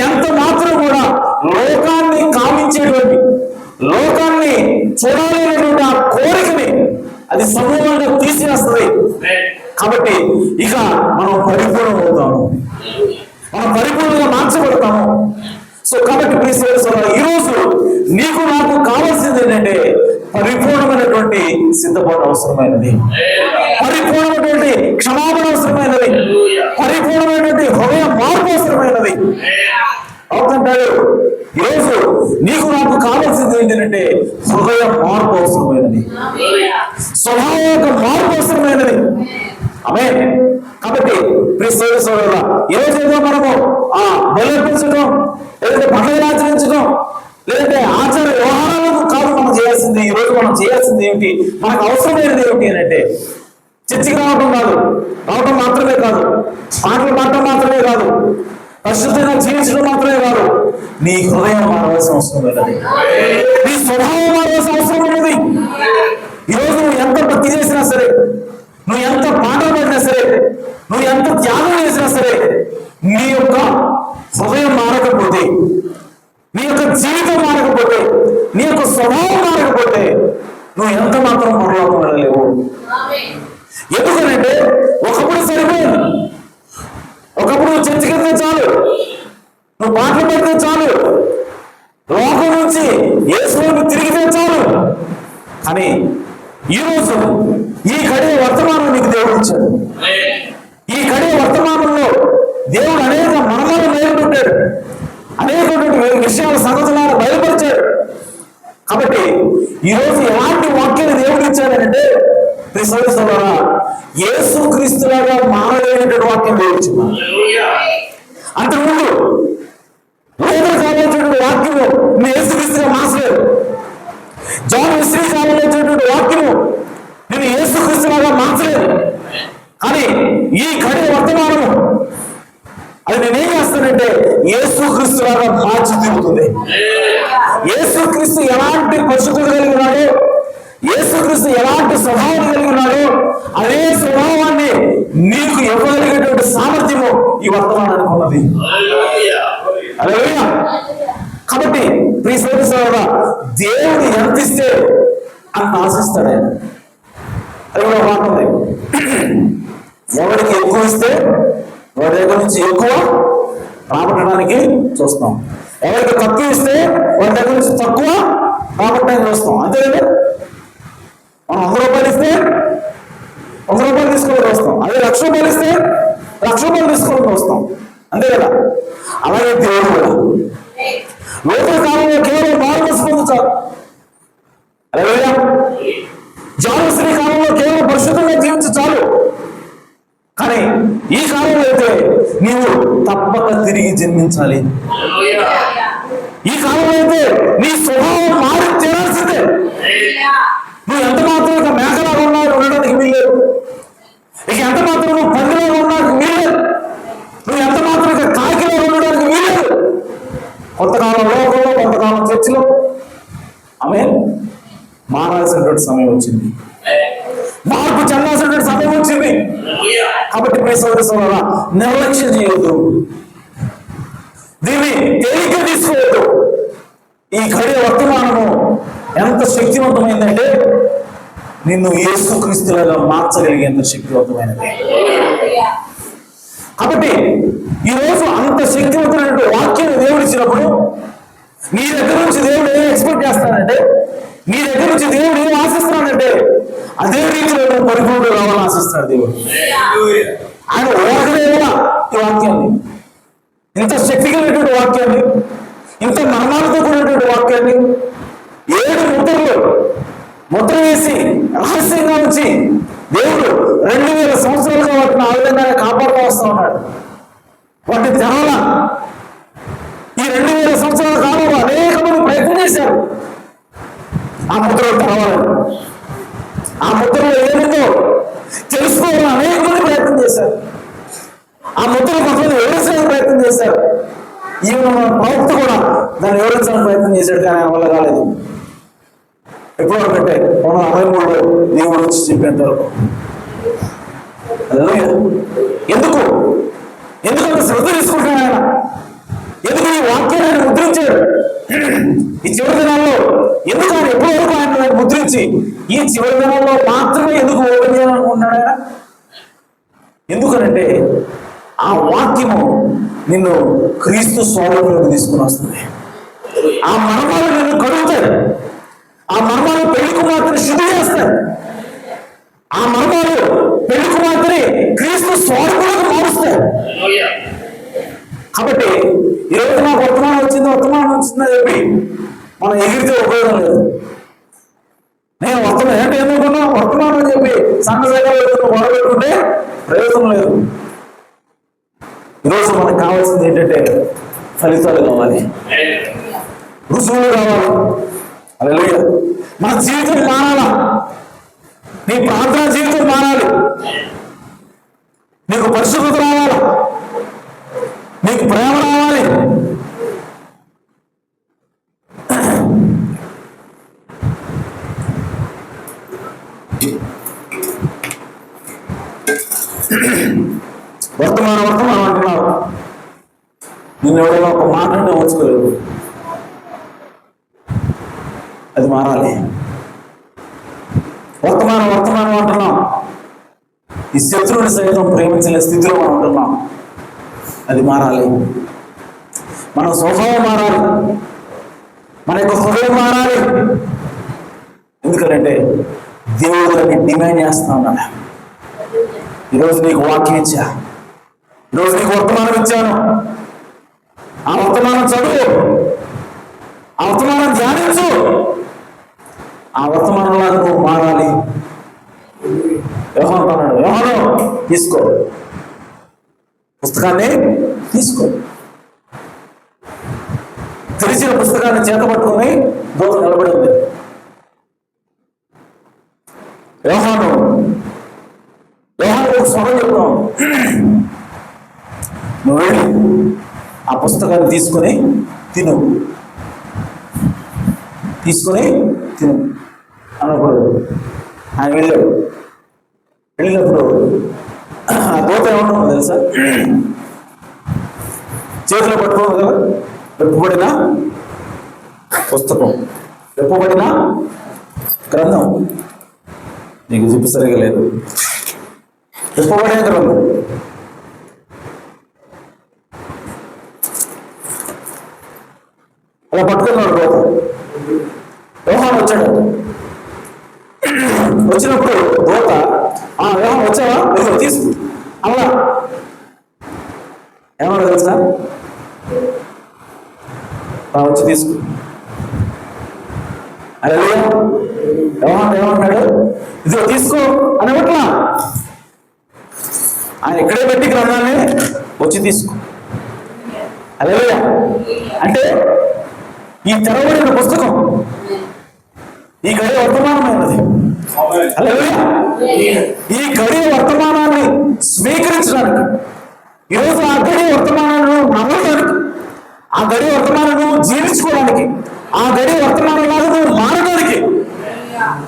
ఎంత మాత్రం కూడా లోకాన్ని కామించేటువంటి, లోకాన్ని చూడాలనేటువంటి ఆ కోరికని అది సమూలంగా తీసివేస్తుంది. కాబట్టి ఇక మనం పరిపూర్ణం అవుతాము, మనం పరిపూర్ణంగా మార్చబడతాము. సో కాబట్టి ఈరోజు నీకు నాకు కావాల్సింది ఏంటంటే పరిపూర్ణమైనటువంటి సిద్ధపాటు అవసరమైనది, పరిపూర్ణమైనటువంటి క్షమాపణ అవసరమైనది, పరిపూర్ణమైనటువంటి హృదయ మార్పు అవసరమైనది. అవుతుంటాడు. ఈరోజు నీకు నాకు కావాల్సింది ఏంటంటే హృదయ మార్పు అవసరమైనది, స్వభావ మార్పు అవసరమైనది. ఆమె కాబట్టి ఈరోజు ఏదో మనము బలర్పించడం, లేదంటే పండుగలు ఆచరించడం, లేదంటే ఆచార వ్యవహారాలకు కాదు మనం చేయాల్సింది. ఈరోజు మనం చేయాల్సింది ఏమిటి, మనకు అవసరమైనది ఏమిటి అని అంటే చర్చికి రావడం కాదు, రావడం మాత్రమే కాదు, పాటలు పాడటం మాత్రమే కాదు, పరిశుద్ధంగా జీవించడం మాత్రమే కాదు, నీ హృదయం మారవలసిన అవసరం ఉన్నది, నీ స్వభావం మారవలసిన అవసరం ఉన్నది. ఈరోజు నువ్వు ఎంత భక్తి చేసినా సరే, నువ్వు ఎంత పాటలు పడినా సరే, నువ్వు ఎంత త్యాగం చేసినా సరే, నీ యొక్క హృదయం మారకపోతే, నీ యొక్క జీవితం మారకపోతే, నీ యొక్క స్వభావం మారకపోతే నువ్వు ఎంత మాత్రం పరలోకం వెళ్ళలేవు. ఎందుకనంటే ఒకప్పుడు సరిపోయింది, ఒకప్పుడు నువ్వు చర్చికి వెళ్తే చాలు, నువ్వు పాటలు పెడితే చాలు, లోకం నుంచి యేసులోకి తిరిగితే చాలు. కానీ ఈరోజు ఈ కడే వర్తమానం నీకు దేవుడు ఇచ్చాడు. ఈ కడే వర్తమానంలో దేవుడు అనేక మర్మాలు బయలుపెట్టాడు, అనేకటువంటి విషయాల సంగతులను బయలుపరిచాడు. కాబట్టి ఈరోజు ఎలాంటి వాక్యాన్ని దేవుడు ఇచ్చాడంటే యేసుక్రీస్తులాగా మారలేనటువంటి వాక్యం దేవుడు ఇచ్చింది. అంతకుముందు లోపల కావాల్సినటువంటి వాక్యము నేను యేసుక్రీస్తుగా మార్చలేదు. జాన్ వెస్లీ కాలంలో వచ్చినటువంటి వాక్యము నేను యేసుక్రీస్తులాగా మార్చలేదు. కానీ ఈ కడే వర్తమానము అది నేనేం చేస్తానంటే యేసుక్రీస్తులాగా మార్చి తిరుగుతుంది. యేసుక్రీస్తు ఎలాంటి పరిశుద్ధత కలిగి ఉన్నాడో, యేసుక్రీస్తు ఎలాంటి స్వభావం కలిగి ఉన్నాడో అదే స్వభావాన్ని నీకు ఇవ్వగలిగేటువంటి సామర్థ్యము ఈ వర్తమానానికి ఉన్నది. హల్లెలూయా. కాబట్టి దేవుడు ఎంత ఇస్తే అంత ఆశిస్తాడు ఆయన. అది కూడా బాగుంది. ఎవరికి ఎక్కువ ఇస్తే వాడి దగ్గర నుంచి ఎక్కువ రాబట్టడానికి చూస్తాం, ఎవరికి తక్కువ ఇస్తే వాడి దగ్గర నుంచి తక్కువ రాబట్టడానికి చూస్తాం. అంతే కదా. మనం 100 రూపాయలు ఇస్తే 100 రూపాయలు తీసుకోవాలని వస్తాం, అదే 1,00,000 రూపాయలు ఇస్తే 1,00,000 రూపాయలు తీసుకోవాలని వస్తాం. అంతే కదా. అలాగే దేవుడు కూడా లోపల కాలంలో కేవలం మారుమనసు పొందుతారు. జాను శ్రీ కాలంలో కేవలం పరిశుద్ధంగా జీవించ చాలు. కాలంలో అయితే నీవు తప్పక తిరిగి జన్మించాలి. ఈ కాలంలో అయితే నీ స్వభావం మారి తీరాల్సిందే. నువ్వు ఎంత మాత్రం ఒక మేకలాగా ఉండడానికి వీల్లేదు. ఇక ఎంత మాత్రం నువ్వు పందిలాగా ఉండడానికి వీల్లేదు. నువ్వు ఎంత మాత్రం ఇక కాకిలాగా ఉండడానికి వీల్లేదు. కొంతకాలం లోకంలో, కొంతకాలం చర్చిలో ఆమె మారాల్సినటువంటి సమయం వచ్చింది. మార్పు చెందాల్సినటువంటి సమయం వచ్చింది. కాబట్టి ప్రియ సోదర సోదరులారా, నిర్లక్ష్యం చేయొద్దు, దీన్ని తేలిక తీసుకోవద్దు. ఈ ఘడియ వర్తమానము ఎంత శక్తివంతమైందంటే నిన్ను యేసుక్రీస్తులాగా మార్చగలిగేంత శక్తివంతమైనది. కాబట్టి ఈరోజు అంత శక్తివంతమైనటువంటి వాక్యాన్ని దేవుడు ఇచ్చినప్పుడు నీ దగ్గర నుంచి దేవుడు ఏం ఎక్స్పెక్ట్ చేస్తాడంటే, నీ దగ్గర నుంచి దేవుడు ఏం ఆశిస్తున్నాడంటే అదే రీతిలో నువ్వు పరిపూర్ణుడు రావాలని ఆశిస్తాడు దేవుడు. ఆయన ఓడలేదా ఈ వాక్యాన్ని, ఇంత శక్తి కలిగినటువంటి వాక్యాన్ని, ఇంత మర్మాలతో కూడినటువంటి వాక్యాన్ని 7 ముద్రలు ముద్ర వేసి రహస్యంగా ఉంచి దేవుడు 2000 సంవత్సరాలుగా వాటిని ఆ విధంగానే కాపాడుతూ వస్తూ ఉన్నాడు. వాటిని తెరాల ఈ 2000 సంవత్సరాల కాలంలో అనేక మంది ప్రయత్నం చేశారు ఆ ముద్రలు తెరవాలని. ఆ ముద్రలో ఏమిటో తెలుసుకోవాలని అనేక మంది ప్రయత్నం చేశారు. ఆ ముద్రలు కొంతమంది వివరించడానికి ప్రయత్నం చేశారు. ఈవెన్ మన ప్రవక్త కూడా దాన్ని వివరించడానికి ప్రయత్నం చేశాడు, కానీ ఆయన వల్ల కాలేదు. ఎప్పుడు అంటే 1963లో దేవుడు వచ్చి చెప్పేంత వరకు. ఎందుకు ఎందుకంటే శ్రద్ధ తీసుకుంటాడు ఆయన. ఎందుకు ఈ వాక్యాన్ని ఆయన ముద్రించాడు ఈ చివరి దినాల్లో? ఎందుకు ఆయన ఎప్పటి వరకు ఆయన ముద్రించి ఈ చివరి దినాల్లో మాత్రమే ఎందుకు ఓపెన్ చేయాలనుకుంటున్నాడు ఆయన? ఎందుకనంటే ఆ వాక్యము నిన్ను క్రీస్తు స్వరూపంలోకి తీసుకుని వస్తుంది. ఆ మర్మాలు నిన్ను కడుగుతాయి. ఆ మర్మాలు పెళ్లి కుమార్తెని శుద్ధి చేస్తాయి. ఆ మర్మాలు పెళ్లి కుమార్తెని క్రీస్తు స్వరూపంలోకి మారుస్తాయి. కాబట్టి ఈరోజు నాకు వర్తమానం వచ్చిందని చెప్పి మనం ఎగిరితే ఉపయోగం లేదు. నేను ఏంటంటే ఎందుకున్నా వర్తమానం అని చెప్పి సంఘసంఘాలు మొదలుపెట్టుకుంటే ప్రయోజనం లేదు. ఈరోజు మనకు కావాల్సింది ఏంటంటే ఫలితాలు కావాలి, రుజువులు కావాలి. హల్లెలూయా. మన జీవితం మారాలా, నీ ప్రార్థన జీవితం మారాలి, నీకు పరిశుభ్రత రావాలి, నీకు ప్రేమ రావాలి. వర్తమానం అంటున్నారు. నిన్ను ఎవరైనా ఒక మాట అంటే వచ్చుకోలేదు. అది మారాలి. వర్తమానం అంటున్నాం. ఈ శత్రువుని సైతం ప్రేమించలే స్థితిలో మనం ఉంటున్నాం. అది మారాలి. మన స్వభావం మారాలి, మన యొక్క హృదయం మారాలి. ఎందుకంటే దేవుడు దాన్ని డిమాండ్ చేస్తా ఉన్నాడు. ఈరోజు నీకు వాక్యం ఇచ్చా, ఈరోజు నీకు వర్తమానం ఇచ్చాను. ఆ వర్తమానం చదువు, ఆ వర్తమానం ధ్యానించు. ఆ వర్తమానంలాగా నువ్వు మారాలి. యోహాను అన్నాడు, యోహాను తీసుకో, పుస్తకాన్ని తీసుకో. తెరిచిన పుస్తకాన్ని చేతపట్టుకుని దూత నిలబడి ఉంది. యోహాను ఒక స్వరం చెప్తాం, నువ్వు వెళ్ళి ఆ పుస్తకాన్ని తీసుకొని తిను అన్నప్పుడు ఆయన వెళ్ళినప్పుడు ఆ దూత ఏమన్నా తెలుసా? చేతిలో పట్టుకోదు కదా, వెప్పబడిన పుస్తకం, వెప్పబడిన గ్రంథం. నీకు చూపి సరిగా లేదు. వెప్పబడిన గ్రంథం. అలా పట్టుకున్నాడు దూత. యోహాను వచ్చాడు. వచ్చినప్పుడు దూత, యోహాను వచ్చావా, ఇదిగో తీసుకు అలా ఏమన్నా తెలుసా? వచ్చి తీసుకు. అదే యోహాను ఏమన్నాడు? ఇదిగో తీసుకో అని అట్లా ఆయన ఇక్కడే పెట్టి గ్రంథాన్ని వచ్చి తీసుకో. హల్లెలూయా. అంటే ఈ తెరవబడిన పుస్తకం ఈ గడియ వర్తమానమైనది. హల్లెలూయా. ఈ గడియ వర్తమానాన్ని స్వీకరించడానికి, ఈరోజు ఆ గడియ వర్తమానాలను నమ్మడానికి, ఆ గడియ వర్తమానాలను జీవించుకోవడానికి, ఆ గడియ వర్తమానాలను నువ్వు మారడానికి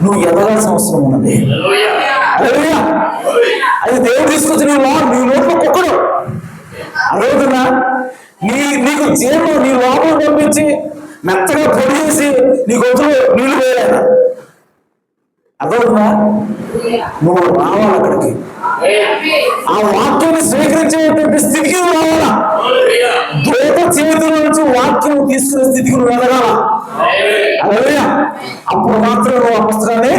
నువ్వు ఎదగాల్సిన అవసరం ఉన్నది. హల్లెలూయా. అది దేవుడు తీసుకొచ్చి నీ నోట్లో కుక్కడు అడుగుతున్నా, నీకు జీవం నీ లోపల పంపించి మెత్తగా పొడి చేసి నీ గొంతులో నీళ్లు వేయాలి. అర్థమవుతుందా? నువ్వు రావాలి అక్కడికి, ఆ వాక్యాన్ని స్వీకరించేటువంటి స్థితికి నువ్వు రావాలా. దూత చేతుల నుంచి వాక్యం తీసుకునే స్థితికి నువ్వు ఎదగాల. హల్లెలూయా. అప్పుడు మాత్రం నువ్వు ఆ పుస్తకాన్ని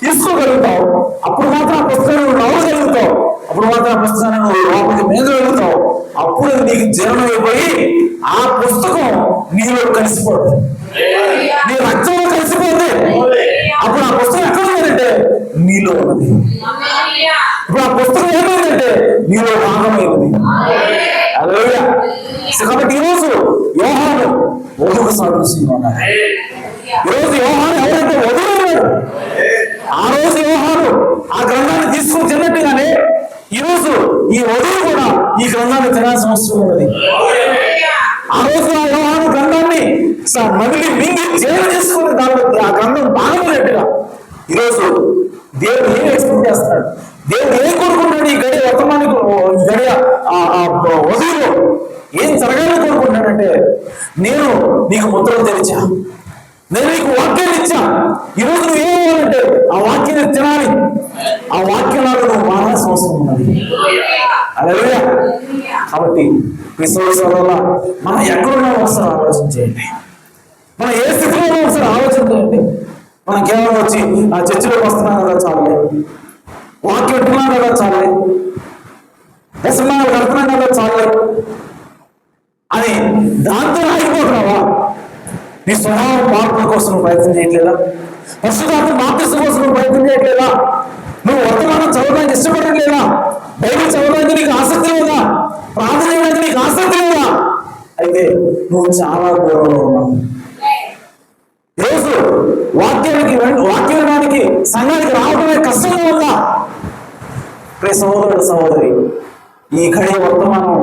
తీసుకోగలుగుతావు, అప్పుడు మాత్రం ఆ పుస్తకాన్ని నువ్వు నవ్వగలుగుతావు, అప్పుడు మాత్రం ఆ పుస్తకాన్ని నువ్వు లోపలికి మేదగలుగుతావు. అప్పుడు నీకు జీవనం అయిపోయి ఆ పుస్తకం నీలో కలిసిపోతుంది, నీ రక్తంలో కలిసిపోతుంది. అప్పుడు ఆ పుస్తకం ఎక్కడ ఉందంటే నీలో ఉన్నది. ఇప్పుడు ఆ పుస్తకం ఏమైందంటే నీలో భాగమైనది. హల్లెలూయా. కాబట్టి ఈరోజు యోహాను వధువుకు సాదృశ్యంగా ఉన్నారు. ఈరోజు యోహాను ఎవరైతే వధువు ఉన్నాడు, ఆ రోజు యోహాను ఆ గ్రంథాన్ని తీసుకొని తిన్నట్టుగానే ఈరోజు ఈ వధువు కూడా ఈ గ్రంథాన్ని తినాల్సిన అవసరం ఉన్నది. ఆ రోజు ఆ యోహాను గ్రంథాన్ని మగిలి మింగి జైలు చేసుకుని దానిలో ఆ గ్రంథం బాగలేనట్టుగా ఈరోజు దేవుడు ఏం ఎక్స్పెక్ట్ చేస్తున్నాడు, దేవుడు ఏం కోరుకుంటున్నాడు, ఈ గడియ వర్తమానికి ఈ గడియ వధువులో ఏం జరగాలని కోరుకుంటున్నాడంటే, నేను నీకు ముద్రలు తెరిచా, నేను నీకు వాక్యాన్ని ఇచ్చా, ఈరోజు నువ్వు ఏమంటే ఆ వాక్యాన్ని తినాలి, ఆ వాక్యాలను నువ్వు మారాల్సిన అవసరం ఉన్నది. హల్లెలూయా. కాబట్టి విశ్వాసాల మనం ఎక్కడున్నా ఒకసారి ఆలోచన చేయండి, మనం ఏ స్థితిలో ఒకసారి ఆలోచన చేయండి. మనం కేవలం వచ్చి ఆ చర్చిలోకి వస్తున్నాం కదా చాలే, వాక్యం వింటున్నాం కదా చాలే, దశమాలు కడుతున్నాం కదా చాలే అని దాంతో ఆగిపోతున్నావా? నీ స్వభావం మార్పుల కోసం నువ్వు ప్రయత్నం చేయట్లేదా? పరిశుద్ధాత్మ మార్పు కోసం నువ్వు ప్రయత్నం చేయట్లేదా? నువ్వు వర్తమానం చదవడానికి ఇష్టపడట్లేదా? బైబిల్ చదవడానికి నీకు ఆసక్తి లేదా? ప్రార్థన చేయడానికి నీకు ఆసక్తి లేదా? అయితే నువ్వు చాలా దూరంలో ఉన్నావు. ఈరోజు వాక్యం వినడానికి సంఘానికి రావడమే కష్టంగా ఉందా? ప్రియ సహోదరుడు సహోదరి, ఈ గడియ వర్తమానం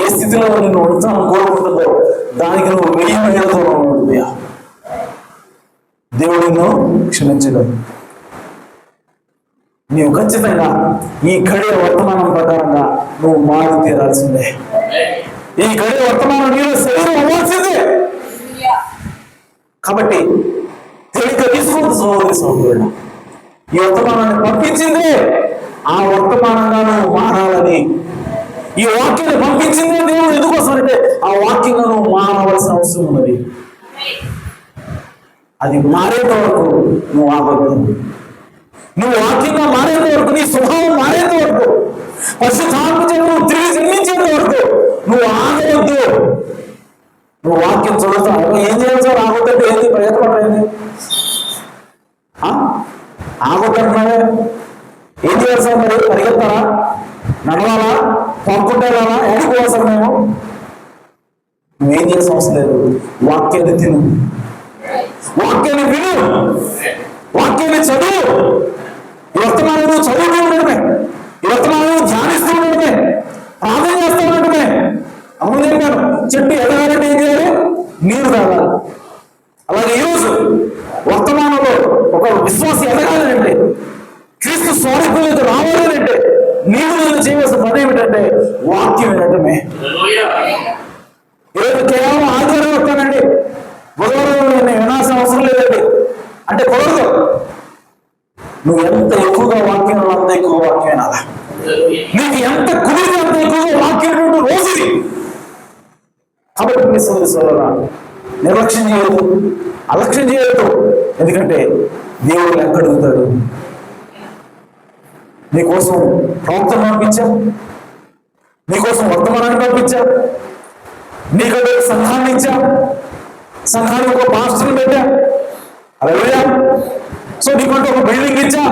ఏ స్థితిలో నిన్ను ఉంచాలని కోరుకుంటుందో దానికి నువ్వు వెయ్యితో ఉంటుంది. దేవుడు నిన్ను క్షమించగలడు. నీవు ఖచ్చితంగా ఈ గడియ వర్తమానం ప్రకారంగా నువ్వు మారి తీరాల్సిందే. ఈ గడియ వర్తమానం నీలో శరీరం అవ్వాల్సిందే. కాబట్టి తెలియక తీసుకుంది సహోదరి సహోదరుడు, ఈ వర్తమానాన్ని పంపించిందే ఆ వర్తమానంగా నువ్వు మారాలని. ఈ వాక్యాన్ని పంపించిందే దేవుడు ఎందుకోసం అంటే ఆ వాక్యంగా నువ్వు మారవలసిన అవసరం ఉన్నది. అది మారేంత వరకు నువ్వు ఆగొద్దు. నువ్వు వాక్యంగా మారేంత వరకు, నీ స్వభావం మారేంత వరకు, పరిశుద్ధాత్మ చేత నువ్వు తిరిగి జన్మించేంత వరకు నువ్వు ఆగవద్దు. నువ్వు వాక్యం చదువుతావు, ఏం చేయాలి సార్? ఆగొద్దంటే ఏంది? ప్రయత్నపడేది ఆగొద్దంటున్నావే, ఏం చేయాలి సార్? మరి పరిగెత్తారా, నడవాలా, పంపుకుంటారా, ఎడిపోవాలి సార్? నువ్వేం చేయాల్సిన అవసరం లేదు. వాక్యాన్ని తిను, వాక్యాన్ని విను, వాక్యాన్ని చదువు. ఈ వర్తమానం చదువుతూ ఉండటమే, ఈ వర్తమానం ధ్యానిస్తూ ఉండటమే, ప్రార్థన చేస్తూ ఉండటమే. అవును చెప్పాను, చెట్టు ఎదగాలంటే ఏం చేయాలి? నీరు తాగాలి. అలాగే ఈరోజు వర్తమానంలో ఒక విశ్వాస ఎదగాలంటే, క్రీస్తు స్వరూపంలోకి రావాలంటే నీవు నేను చేయవలసిన పని ఏమిటంటే వాక్యం వినటమే. ఈరోజు కేవలం ఆదివారం వస్తానండి, బుధవారం నేను వినాల్సిన అవసరం లేదండి అంటే కుదరదు. నువ్వు ఎంత ఎక్కువగా వాక్యం అంత ఎక్కువ వాక్యం వినాలా. నీకు ఎంత కుదిరితే అంత ఎక్కువగా వాక్యం రోజుది. కాబట్టి సోదరా, నిర్లక్ష్యం చేయదు, అలక్ష్యం చేయదు. ఎందుకంటే దేవుడు లెక్క అడుగుతాడు. నీకోసం ప్రవక్తను పంపించా, నీకోసం వర్తమానాన్ని పంపించా, నీకంటే సంఘాన్ని ఇచ్చా, సంఘానికి ఒక పాస్టర్ని పెట్టా. హల్లెలూయా. సో నీకంటే ఒక బిల్డింగ్ ఇచ్చా,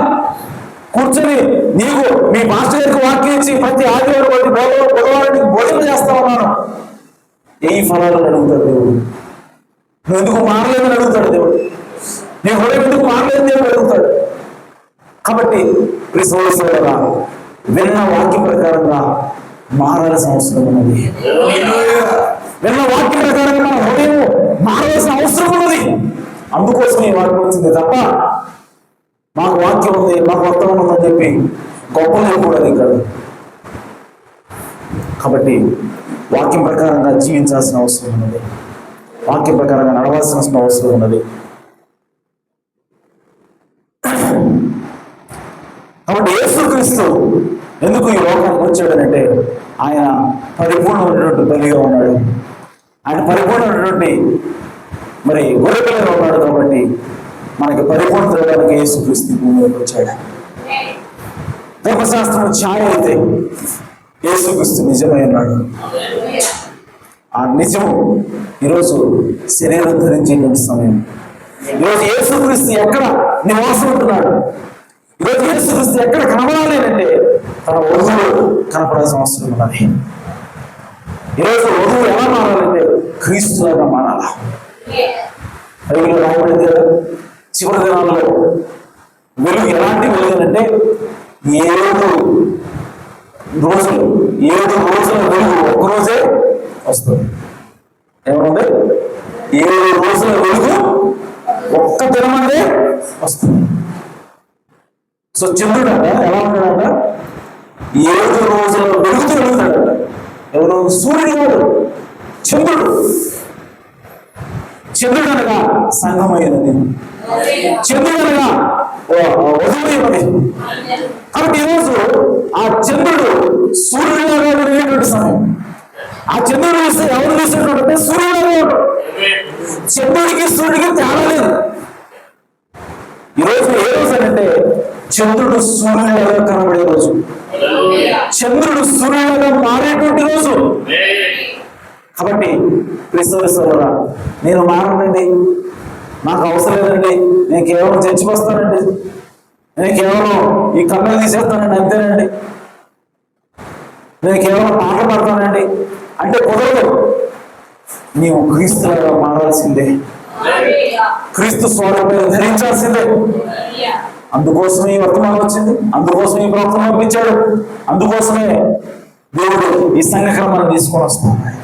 కూర్చొని నీకు మీ మాస్టర్ గారికి వాక్యం ఇచ్చి ప్రతి ఆదివారం ప్రతి బుధవారానికి భోజనం చేస్తా ఉన్నాను, ఏ ఫలాలను అడుగుతాడు దేవుడు. నువ్వు ఎందుకు మారలేదని అడుగుతాడు దేవుడు. నీ హృదయం ఎందుకు మారలేదని దేవుడు అడుగుతాడు. కాబట్టి విన్న వాక్య ప్రకారంగా మారాల్సిన అవసరం ఉన్నది. విన్న వాక్య ప్రకారంగా మన హృదయం మారాల్సిన అవసరం ఉన్నది. అందుకోసం ఈ వాక్యం వచ్చింది తప్ప మాకు వాక్యం ఉంది, మాకు వర్తమానం ఉందని చెప్పి గొప్పలు చెప్పుకోవడానికి కాదు. కాబట్టి వాక్యం ప్రకారంగా జీవించాల్సిన అవసరం ఉన్నది. వాక్యం ప్రకారంగా నడవాల్సిన అవసరం ఉన్నది. కాబట్టి యేసుక్రీస్తు ఎందుకు ఈ లోకానికి వచ్చాడనంటే ఆయన పరిపూర్ణమైనటువంటి బలిగా ఉన్నాడు. ఆయన పరిపూర్ణమైనటువంటి మరి గొర్రెపిల్లగా ఉన్నాడు. కాబట్టి మనకి పరిపూర్ణ తిరగడానికి యేసుక్రీస్తు భూమిలోకి వచ్చాడు. ధర్మశాస్త్రం ఛాయ అయితే యేసుక్రీస్తు నిజమై ఉన్నాడు. ఆ నిజము ఈరోజు శరీరం ధరించేటువంటి సమయం. ఈరోజు యేసుక్రీస్తు ఎక్కడ నివాసం ఉంటున్నాడు? ఈరోజు యేసుక్రీస్తు ఎక్కడ కనబడాలి అంటే తన వధువు కనపడాల్సిన అవసరం ఉన్నది. ఈరోజు వధువు ఎలా మారాలంటే క్రీస్తులాగా మారాలా. బైబిల్లో రాయబడింది కదా, చివరి దినాల్లో వెలుగు ఎలాంటి వెలుగునంటే 7 రోజుల వెలుగు ఒక్కరోజే వస్తుంది. ఏమన్నా 7 రోజుల వెలుగు ఒక్క దినమందే వస్తుంది. సో చంద్రుడు ఎలా ఉంటాడంట? 7 రోజుల వెలుగుతూ వెలుగుతాడంట. ఎవరు? సూర్యుడు కాదు, చంద్రుడు. చంద్రుడు అనగా సంఘమైనది, చంద్రుడు అనగా వధువైనది. కాబట్టి ఈరోజు ఆ చంద్రుడు సూర్యుడుగా వెలిగేటువంటి సమయం. ఆ చంద్రుడు చూస్తే ఎవరు చూసేటంటే సూర్యుడుగా ఉంటాడు. చంద్రుడికి సూర్యుడికి తేడా లేదు. ఈరోజు ఏ రోజు అంటే చంద్రుడు సూర్యుడుగా కనబడే రోజు, చంద్రుడు సూర్యుడుగా మారేటువంటి రోజు. కాబట్టి క్రీస్తురా నేను మారనండి, నాకు అవసరం లేదండి, నేను కేవలం చచ్చిపోస్తానండి, నేను కేవలం ఈ కమ్మలు తీసేస్తానండి, అంతేనండి, నేను కేవలం పాటలు పాడతానండి అంటే కుదరదు. నీవు క్రీస్తులాగా మారాల్సిందే, క్రీస్తు స్వరూపాన్ని ధరించాల్సిందే. అందుకోసమే ఈ వర్తమానం వచ్చింది, అందుకోసమే ఈ ప్రవక్తను పంపించాడు, అందుకోసమే దేవుడు ఈ సంఘక్రమాన్ని తీసుకొని వస్తున్నాడు,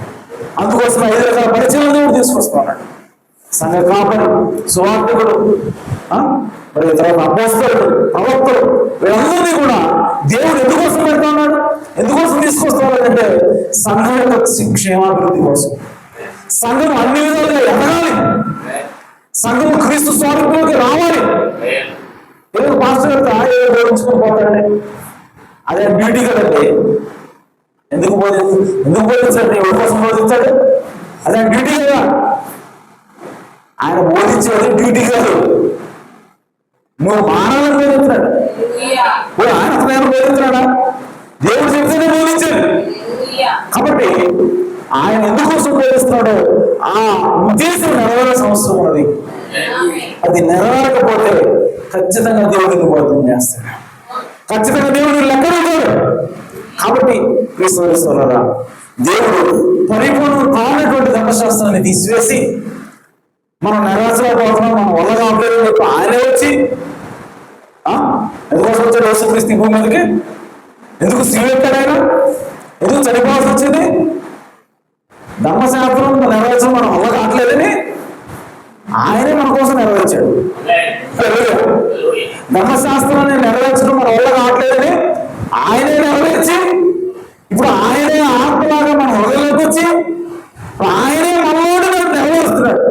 అందుకోసమే 5 రకాల పరిచయం దేవుడు తీసుకొస్తున్నాడు. సంఘ కాపరి, సువార్తికుడు, మరి తర్వాత అపోస్తలుడు, ప్రవక్తలు, వీళ్ళందరినీ కూడా దేవుడు ఎందుకోసం పెడతా ఉన్నాడు, ఎందుకోసం తీసుకొస్తున్నాడు అంటే సంఘం యొక్క క్షేమాభివృద్ధి కోసం. సంఘం అన్ని విధాలుగా ఎదగాలి, సంఘం క్రీస్తు స్వరూపంలోకి రావాలి. ఎందుకు పాస్టర్ గారితో ఆయన బోధించుకొని పోతాడండి? అదే డ్యూటీ కదండి. ఎందుకు బోధించండి? ఎవరి కోసం బోధించాడు? అదే డ్యూటీ కదా. ఆయన బోధించేది డ్యూటీ కాదు, నువ్వు మానవులను బోధించాడు. ఆయన అతను బోధించాడా? దేవుడు చెప్తేనే బోధించాడు. కాబట్టి ఆయన ఎందుకోసం బోధిస్తున్నాడో ఆ ఉద్దేశం నెరవేరాల్సిన అవసరం ఉన్నది. అది నెరవేరకపోతే ఖచ్చితంగా దేవుడిని బోధన చేస్తాడు, ఖచ్చితంగా దేవుడిని లెక్కడుంటాడు. కాబట్టి క్రీస్తురా దేవుడు పరిపూర్ణ కానటువంటి ధర్మశాస్త్రాన్ని తీసివేసి మనం నెరవేర్చలేకపోతున్నాం, మనం వల్ల కావట్లేదని చెప్పి ఆయనే వచ్చి ఎందుకోసం వచ్చాడు యేసుక్రీస్తు భూమి మీదకి? ఎందుకు శిలువ ఎక్కాడు ఆయన? ఎందుకు చనిపోవాల్సి వచ్చింది? ధర్మశాస్త్రం నెరవేర్చడం మనం వల్ల కావట్లేదని ఆయనే మన కోసం నెరవేర్చాడు. ధర్మశాస్త్రాన్ని నెరవేర్చడం మన వల్ల కావట్లేదని ఆయనే నెరవేర్చి ఇప్పుడు ఆయనే ఆత్మలాగా మన హృదయంలోకి వచ్చి ఆయనే మనలోనే మనం నెరవేరుస్తున్నాడు.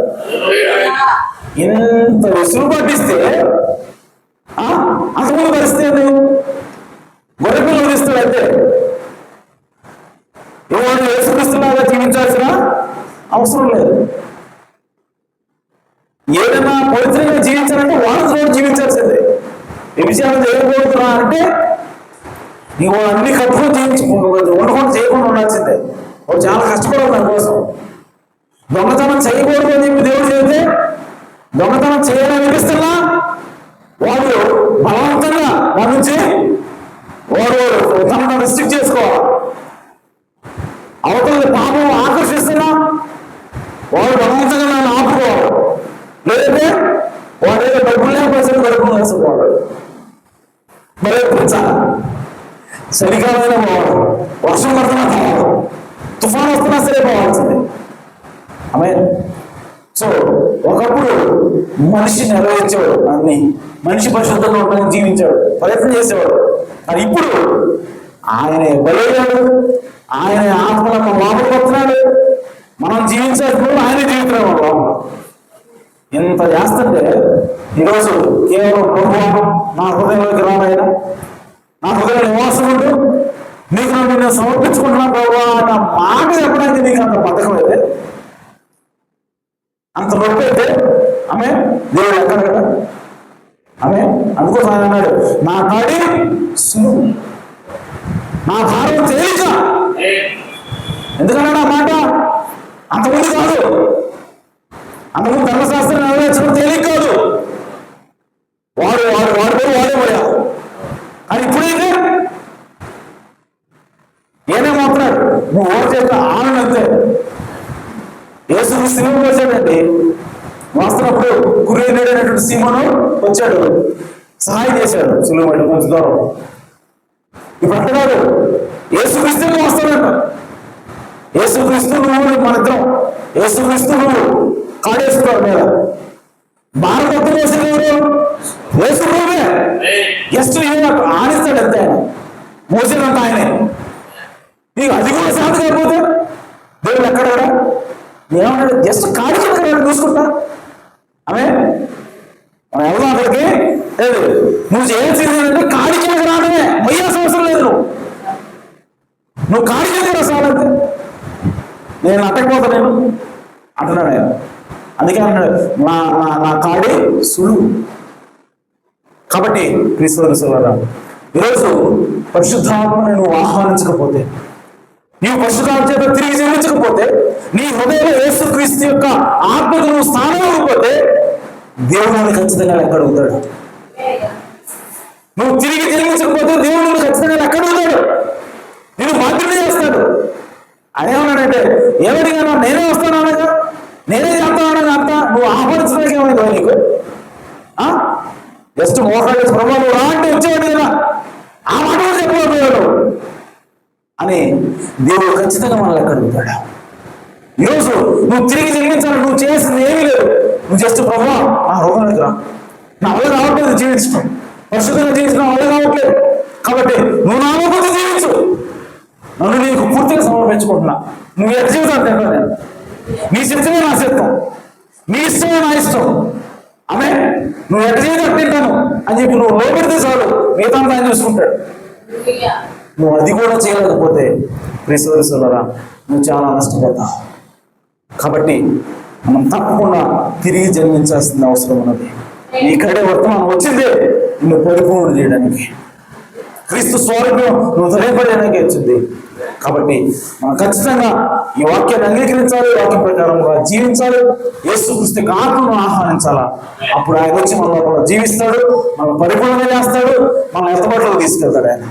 ఇంత విసుగు పట్టిస్తే అంతకుముందు పరిస్థితి గొర్రెపిల్లలు ఇస్తాడు. అయితే ఎవరు యేసుక్రీస్తులాగా జీవించాల్సిన అవసరం లేదు. ఏదైనా పవిత్రంగా జీవించాలంటే వాళ్ళతో జీవించాల్సిందే. వ్యభిచారం చేయకపోతున్నా అంటే నీవు అన్ని కట్టుకొని జీవించుకుంటూ వండుకొని చేయకుండా ఉండాల్సిందే. వాడు చాలా కష్టపడవు దానికోసం. దొంగతనం చేయకూడదు అని చెప్పి దేవుడు చెబితే దొంగతనం చేయాలని అనిపిస్తున్నా వాడు బలవంతంగా దాని నుంచి వాడు తనను రిస్ట్రిక్ట్ చేసుకోవాలి. అవతల పాపం ఆకర్షిస్తున్నా వాడు బలవంతంగా నన్ను ఆపుకోవాలి. లేదంటే వాడేదో డబ్బులు లేని పైసలు గడుపులు వేసుకోవాలి. మరే చలికాలమైనా పోవాలి, వర్షం పడుతున్నా పోవాలి, తుఫాను వస్తున్నా సరే పోవాల్సింది. ఆమె సో ఒకప్పుడు మనిషి నెరవేర్చేవాడు, అన్ని మనిషి పరిశుద్ధంగా ఉండడానికి జీవించాడు, ప్రయత్నం చేసేవాడు. కానీ ఇప్పుడు ఆయన బలయ్యాడు, ఆయన ఆత్మలను లోపలికొస్తున్నాడు. మనం జీవించేటప్పుడు ఆయన జీవిస్తున్నాడు లోపల. ఇంత చేస్తుంటే ఈరోజు కేవలం ప్రభువు నా హృదయంలోకి రానాయన, నా హృదయంలో నివాసం ఉంటూ నీకు నన్ను నేను సమర్పించుకుంటున్నాను ప్రభు అన్న మాట చెప్పడానికి నీకు అంత బద్ధకం అయితే, అంత నొప్పి అయితే ఆమె దేవుడు ఎక్కడ కదా ఆమె. అందుకోసం ఆయన అన్నాడు, నా కాడి సులువు, నా భారం తేలిక. ఎందుకన్నా ఆ మాట? అంతకుముందు కాదు, అంతకుముందు ధర్మశాస్త్రం నెరవేర్చడం తేలిక కాదు. వాడు వాడు వాడిపోయి వాడేపోయా. కానీ ఇప్పుడైతే ఏనేమవుతున్నాడు, నువ్వు ఓటు చేత ఆనందంతే. యేసు సినిమా వచ్చాడండి, వస్తున్నప్పుడు కురేనేటువంటి సీమను వచ్చాడు, సహాయం చేశాడు సులువు కొంచెం దూరం. ఇప్పుడు అంటున్నాడు యేసుక్రీస్తు వస్తాడంట. యేసుక్రీస్తు నువ్వు మన ఇద్దరం, యేసుక్రీస్తు నువ్వు కాడేస్తున్నాడు మీద భారతత్వం వేసేవారు వేసుకునే జస్ట్ ఆనిస్తాడు అంతే. ఆయన మోసినంత ఆయనే. నీకు అది కూడా సాధ కాకపోతే దేవుడు ఎక్కడ కూడా ఏమన్నాడు, జస్ట్ కాడి కింద చూసుకుంటా. ఆమె మనం వెళ్దాం అక్కడికి. లేదు, నువ్వు చేయాల్సింది ఏంటంటే కాడి కిందకి రావడమే, మొయ్యాల్సిన అవసరం లేదు. నువ్వు కాడి కిందకి రాసాలంటే నేను అట్టకపోతా నేను అంటున్నాడు ఆయన. అందుకే అంటున్నాడు నా నా నా కాడి సులువు. కాబట్టి క్రీస్తువారా, ఈరోజు పరిశుద్ధాత్మను నువ్వు ఆహ్వానించకపోతే, నీవు పరిశుద్ధాత్మ చేత తిరిగి చెల్లించకపోతే, నీ హృదయంలో యేసుక్రీస్తు యొక్క ఆత్మకు నువ్వు స్థానం ఇవ్వకపోతే దేవుడు ఖచ్చితంగా ఎక్కడుగుతాడు. నువ్వు తిరిగి చెల్లించకపోతే దేవుడు ఖచ్చితంగా ఎక్కడుగుతాడు, నేను మాత్రమే చేస్తాడు. అదేమన్నాడంటే ఏమడిగానో నేనే వస్తాను అనగా, నేనే చేస్తాను అంతా నువ్వు ఆహ్వానించడానికి ఏమైందా నీకు? జస్ట్ మోకాళ్ళ ప్రభావం రా అంటే వచ్చేవాడు కదా, ఆ మాట కూడా చెప్పబోయాడు అని దేవుడు ఖచ్చితంగా మనల్ని అడుగుతాడు. ఈరోజు నువ్వు తిరిగి చెల్లించాలి, నువ్వు చేసింది ఏమీ లేదు. నువ్వు జస్ట్ ప్రభావం నా హృదయానికి రా, నా వల్ల రావట్లేదు జీవించడం, పరిశుద్ధంగా జీవించడం వల్ల రావట్లేదు, కాబట్టి నువ్వు నా కొద్ది జీవించు, నన్ను నీకు పూర్తిగా సమర్పించుకుంటున్నా. నువ్వు ఎట్లా జీవితాలు తింటా, నేను నీ చిత్తమే నా చిత్తం, నీ ఇష్టమే నా ఇష్టం. ఆమె నువ్వు ఎట్ట జీవితం తింటాను అని చెప్పి నువ్వు లోపెడితే చాలు, మిగతా ఆయన చూసుకుంటాడు. నువ్వు అది కూడా చేయలేకపోతే ప్రిసోరా నువ్వు చాలా నష్టపోతావు. కాబట్టి మనం తప్పకుండా తిరిగి జన్మించాల్సిన అవసరం ఉన్నది. ఇక్కడే వర్తమానం వచ్చిందే నువ్వు పరిపూర్ణ చేయడానికి, క్రీస్తు స్వరూపం నువ్వు తెలియపడడానికి వచ్చింది. కాబట్టి మనం ఖచ్చితంగా ఈ వాక్యాన్ని అంగీకరించాలి, వాక్యం ప్రకారంగా జీవించాలి, యేసుక్రీస్తు ఆత్మను ఆహ్వానించాలా. అప్పుడు ఆయన వచ్చి మన లోపల జీవిస్తాడు, మనం పరిపూర్ణంగా చేస్తాడు, మనం ఎత్తబాటులో తీసుకెళ్తాడు ఆయన.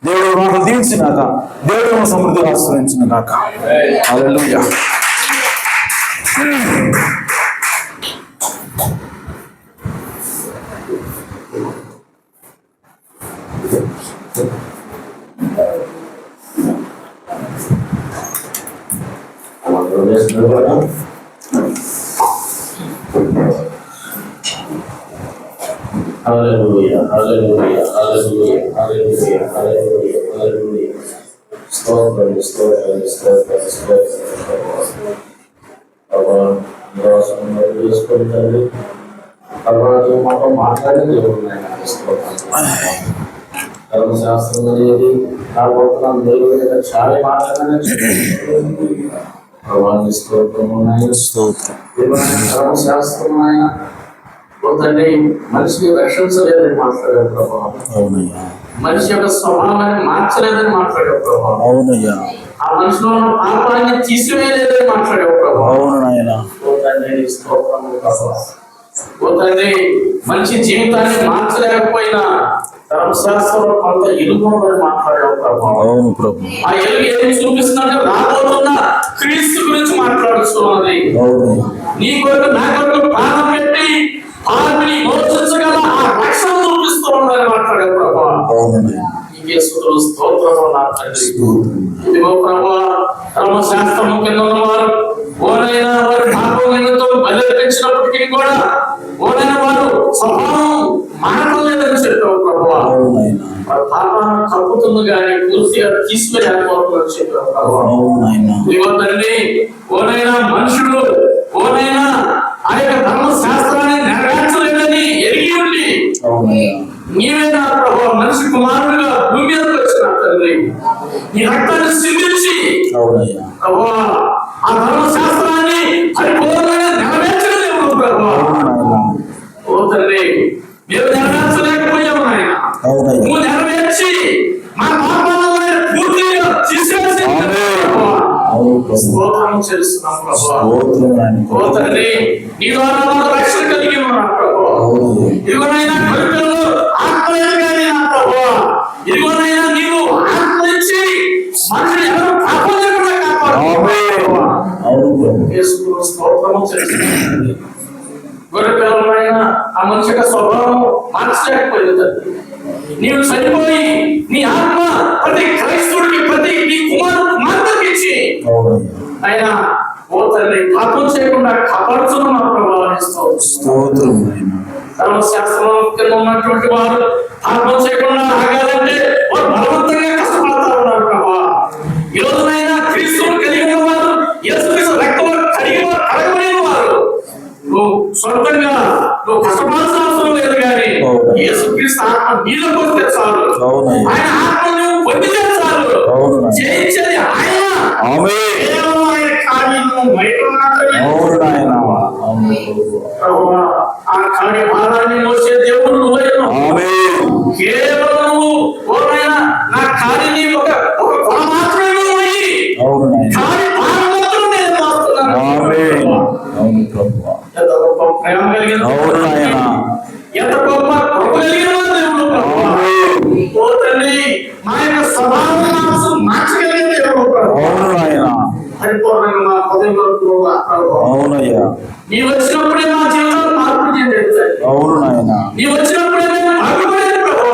దేవుడు మాటలు దీవించినాక, దేవుడు సమృద్ధిగా ఆశ్రయించినాక. హల్లెలూయా. Hallelujah, hallelujah, hallelujah, hallelujah, hallelujah, hallelujah. Stotram, stotram, stotram, stotram. Abang, dosa meneruskan abang itu mau makan dia punya stotram. Kalau sastra menjadi kalau orang dari cari makan abang stotram mengenai stotram. Kalau sastra mengenai పోతండి మనిషిని రక్షించలేదని మాట్లాడే ప్రభావం, మనిషి యొక్క స్వభావాన్ని మార్చలేదని మాట్లాడే ప్రభావం, అవునయ్యా, ఆ మనిషిలో ఉన్న పాపాన్ని తీసివేయలేదని మాట్లాడే ప్రభావం. అవును నాయనా. పోతండి మంచి జీవితాన్ని మార్చలేకపోయినా ధర్మశాస్త్రంలో కొంత ఎలుగును మాట్లాడావు ప్రభు. అవును ప్రభు. ఆ ఎలుగు ఏమి చూపిస్తుందంటే రాబోతున్న క్రీస్తు గురించి మాట్లాడుతున్నది. నీ కొరకు నా కొరకు ప్రాణం పెట్టి ఆత్మని మోచించగల ఆ రక్షణ చూపిస్తూ ఉందని మాట్లాడావు ప్రభు. నీకే స్తుతులు స్తోత్రము నా తండ్రి. ఇదిగో ప్రభు, ధర్మశాస్త్రము కింద ఉన్నవారు ఓనైనా వారి పాపములతో బలిపించినప్పటికీ కూడా ఓనైనా వారు స్వభావం మారలేదని చెప్పావు ప్రభు. వారి పాపాలను కప్పుతుంది కానీ పూర్తిగా తీసుకురాకపోవడం చెప్పావు ప్రభు. ఇదిగో తండ్రి, ఓనైనా మనుషుడు ఓనైనా ఆ యొక్క ధర్మశాస్త్రాన్ని నెరవేర్చలేదని ఎరిగి ఉండి నీవే నా ప్రభు మనిషి కుమారుడుగా భూమి మీదకి వచ్చిన తండ్రి, నీ రక్తాన్ని సిందించి ప్రభు ఆ ధర్మశాస్త్రాన్ని పరిపూర్ణంగా నెరవేర్చలేము ప్రభు. ఓ తండ్రి, మేము నెరవేర్చలేకపోయాము నాయన, నువ్వు నెరవేర్చి మా పాపాలను పూర్తిగా తీసేసి స్తోత్రం చేస్తున్నాం ప్రభు. ఓ తండ్రి, నీ ద్వారా మాకు రక్షణ కలిగి ఉన్నాం ప్రభు. ఇదిగోనైనా కలుపులో ఆత్మీయంగానే నా ప్రభు, ఇదిగోనైనా నీవు ఆత్మించి మనల్ని ఎవరు పాపం లేకుండా కాపాడు. స్తోత్రం చేస్తున్నాం. గొర్రె పిల్లలైనా ఆ మనిషి యొక్క స్వభావం మార్చలేకపోయింది. నీవు చనిపోయి నీ ఆత్మ ప్రతి క్రైస్తవుడికి ప్రతి నీ కుమార్తెకి ఇచ్చి ఆయన ఓ తండ్రి పాపం చేయకుండా కాపాడుతున్న ప్రభావిస్తాం. ధర్మశాస్త్రం కింద ఉన్నటువంటి వారు పాపం చేయకుండా ఆగాలంటే వారు బలవంతంగా కష్టపడతా ఉన్నారు ప్రభా. ఈ రోజునైనా క్రీస్తువుని కలిగిన వారు, యేసుక్రీస్తు రక్తంలో కడగబడిన వారు, నువ్వు సొంతంగా నువ్వు కష్టపడాల్సిన అవసరం లేదు కానీ యేసుక్రీస్తు ఆత్మ నీలోకి వస్తే చాలు, ఆయన ఆత్మ నువ్వు పొందితే చాలు, జయించేది ఆయన. ఆ కార్యభారాన్ని మోసే దేవుడు నువ్వేను. కేవలం నువ్వు ఓనైనా నా కార్యని ఒక కొన మాత్రమే నువ్వు కార్యభారం మాత్రం నేను మోస్తున్నాను. ఎంత గొప్ప ప్రేమ కలిగిన ఎంత గొప్ప కృప కలిగిన దేవుడు. ఓ తండ్రి, మా యొక్క స్వభావం మార్చగలిగిన దేవుడు. పరిపూర్ణంగా మా హృదయంలో నీ వచ్చినప్పుడే మా జీవితాలు మార్పు చెందేది. నీ వచ్చినప్పుడే మేము బాగుపడేది ప్రభు.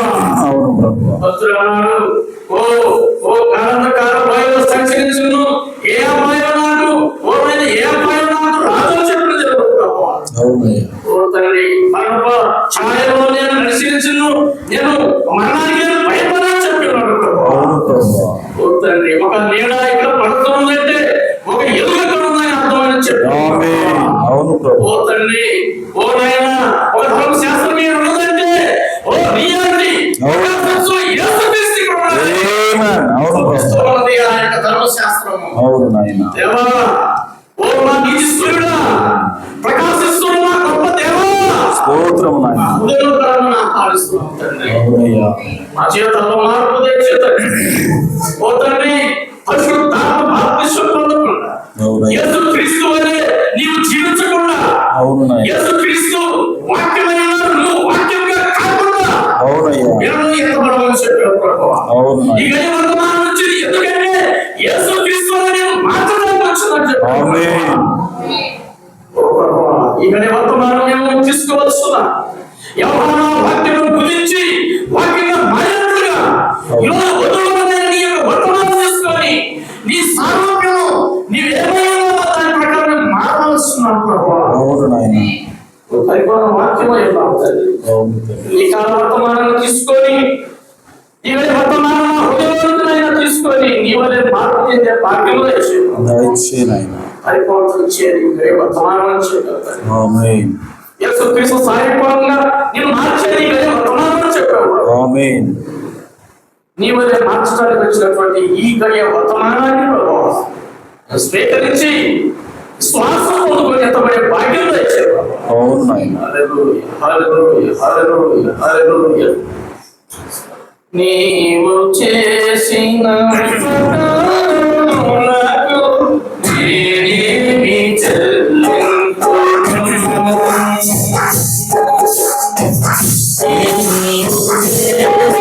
ఓ ఓ కాలంకాల భయంలో సంచరించును, ఏ అమ్మాయిలో నాకు ఓమైన ఏ అమ్మాయిలో నాకు రాజు చెప్పిన దేవుడు ప్రభు. ఓ తండ్రి, మరణ ఛాయలో నేను నడిచించును, నేను మరణానికి భయపడని చెప్పినాడు ప్రభు. ఓ తండ్రి, ఒక నీడ ఇక్కడ పడుతుందంటే ఒక ఎలుగు ఇక్కడ ఉందని అర్థమని చెప్పాడు. ఓ తండ్రి, ఓ నాయనా, ఒక ధర్మశాస్త్రం మీద ఉన్నదంటే ఓ రియాలిటీ దేవా, ఓ మా నీతి సూర్యుడా, ప్రకాశిస్తున్న మా గొప్ప దేవా, మా జీవితంలో మార్పు తెచ్చేతండి. ఓ తండ్రి, పరిశుద్ధాత్మ బాప్తిస్మం పొందకుండా యేసు క్రీస్తు వలె నీవు జీవించకుండా, యేసు క్రీస్తు వాక్యమైన నువ్వు వాక్యంగా కాకుండా ఎత్తబడమని చెప్పావు ప్రభువా. ఈ గడి వర్తమానం నుంచి ఎందుకంటే యేసు క్రీస్తు వలె నేను మార్చడానికి వచ్చిందని చెప్పావు. ఓ ప్రభువా, ఈ గడి వర్తమానం మేము తీసుకోవచ్చున్నా యోహాను వాక్యం గురించి వాక్యంగా మారినట్లుగా ఈరోజు వధువులైన నీ యొక్క వర్తమానం తీసుకొని నీ సారూప్యము నీవేమైనా దాని ప్రకారం మారవలస్తున్నావు ప్రభువా. పరిపూర్ణ వాక్యమై ఉన్నావు తండ్రి. నీ కాల వర్తమానాన్ని తీసుకొని నీవే వర్తమానం హృదయవంతులైనా తీసుకొని నీవలే మార్పు చెందే భాగ్యంలో పరిపూర్ణ ఇచ్చేది నీవే వర్తమానం చెప్పావు. యేసుక్రీస్తు సాయపూర్ణంగా నేను మార్చేది నీవే వర్తమానం చెప్పావు. నీవలే మార్చడానికి వచ్చినటువంటి ఈ గడియ వర్తమానాన్ని స్వీకరించి శ్వాసం పొందుకొని ఎత్తబడే భాగ్యంలో ఇచ్చారు. నీవు చేసిన చెల్లింపు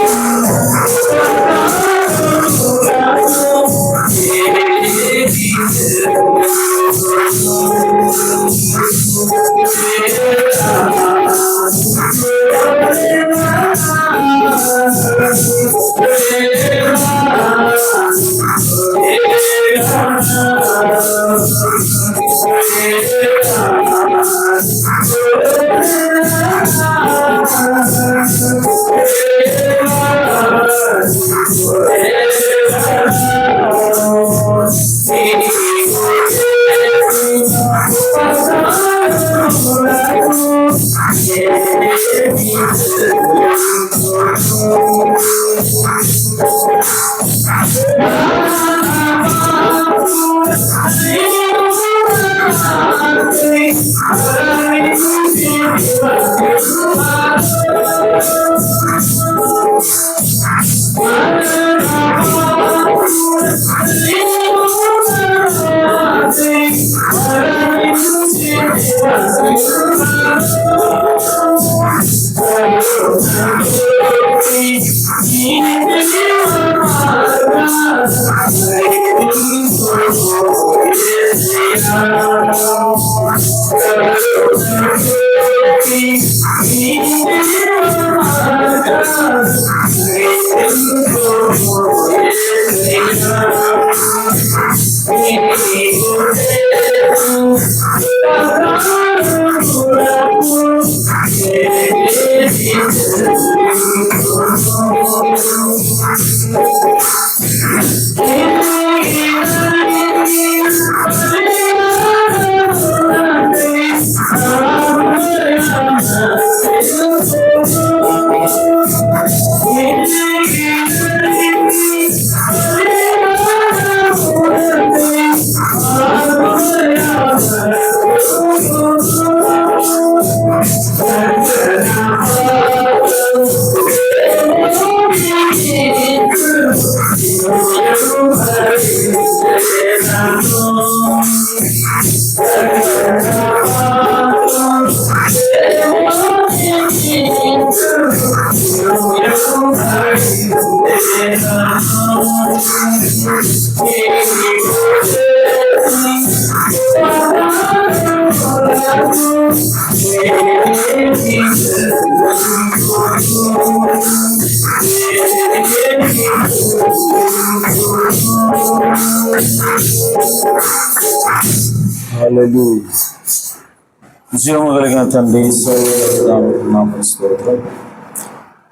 జీవము కలిగిన తండ్రి స్తోత్రం.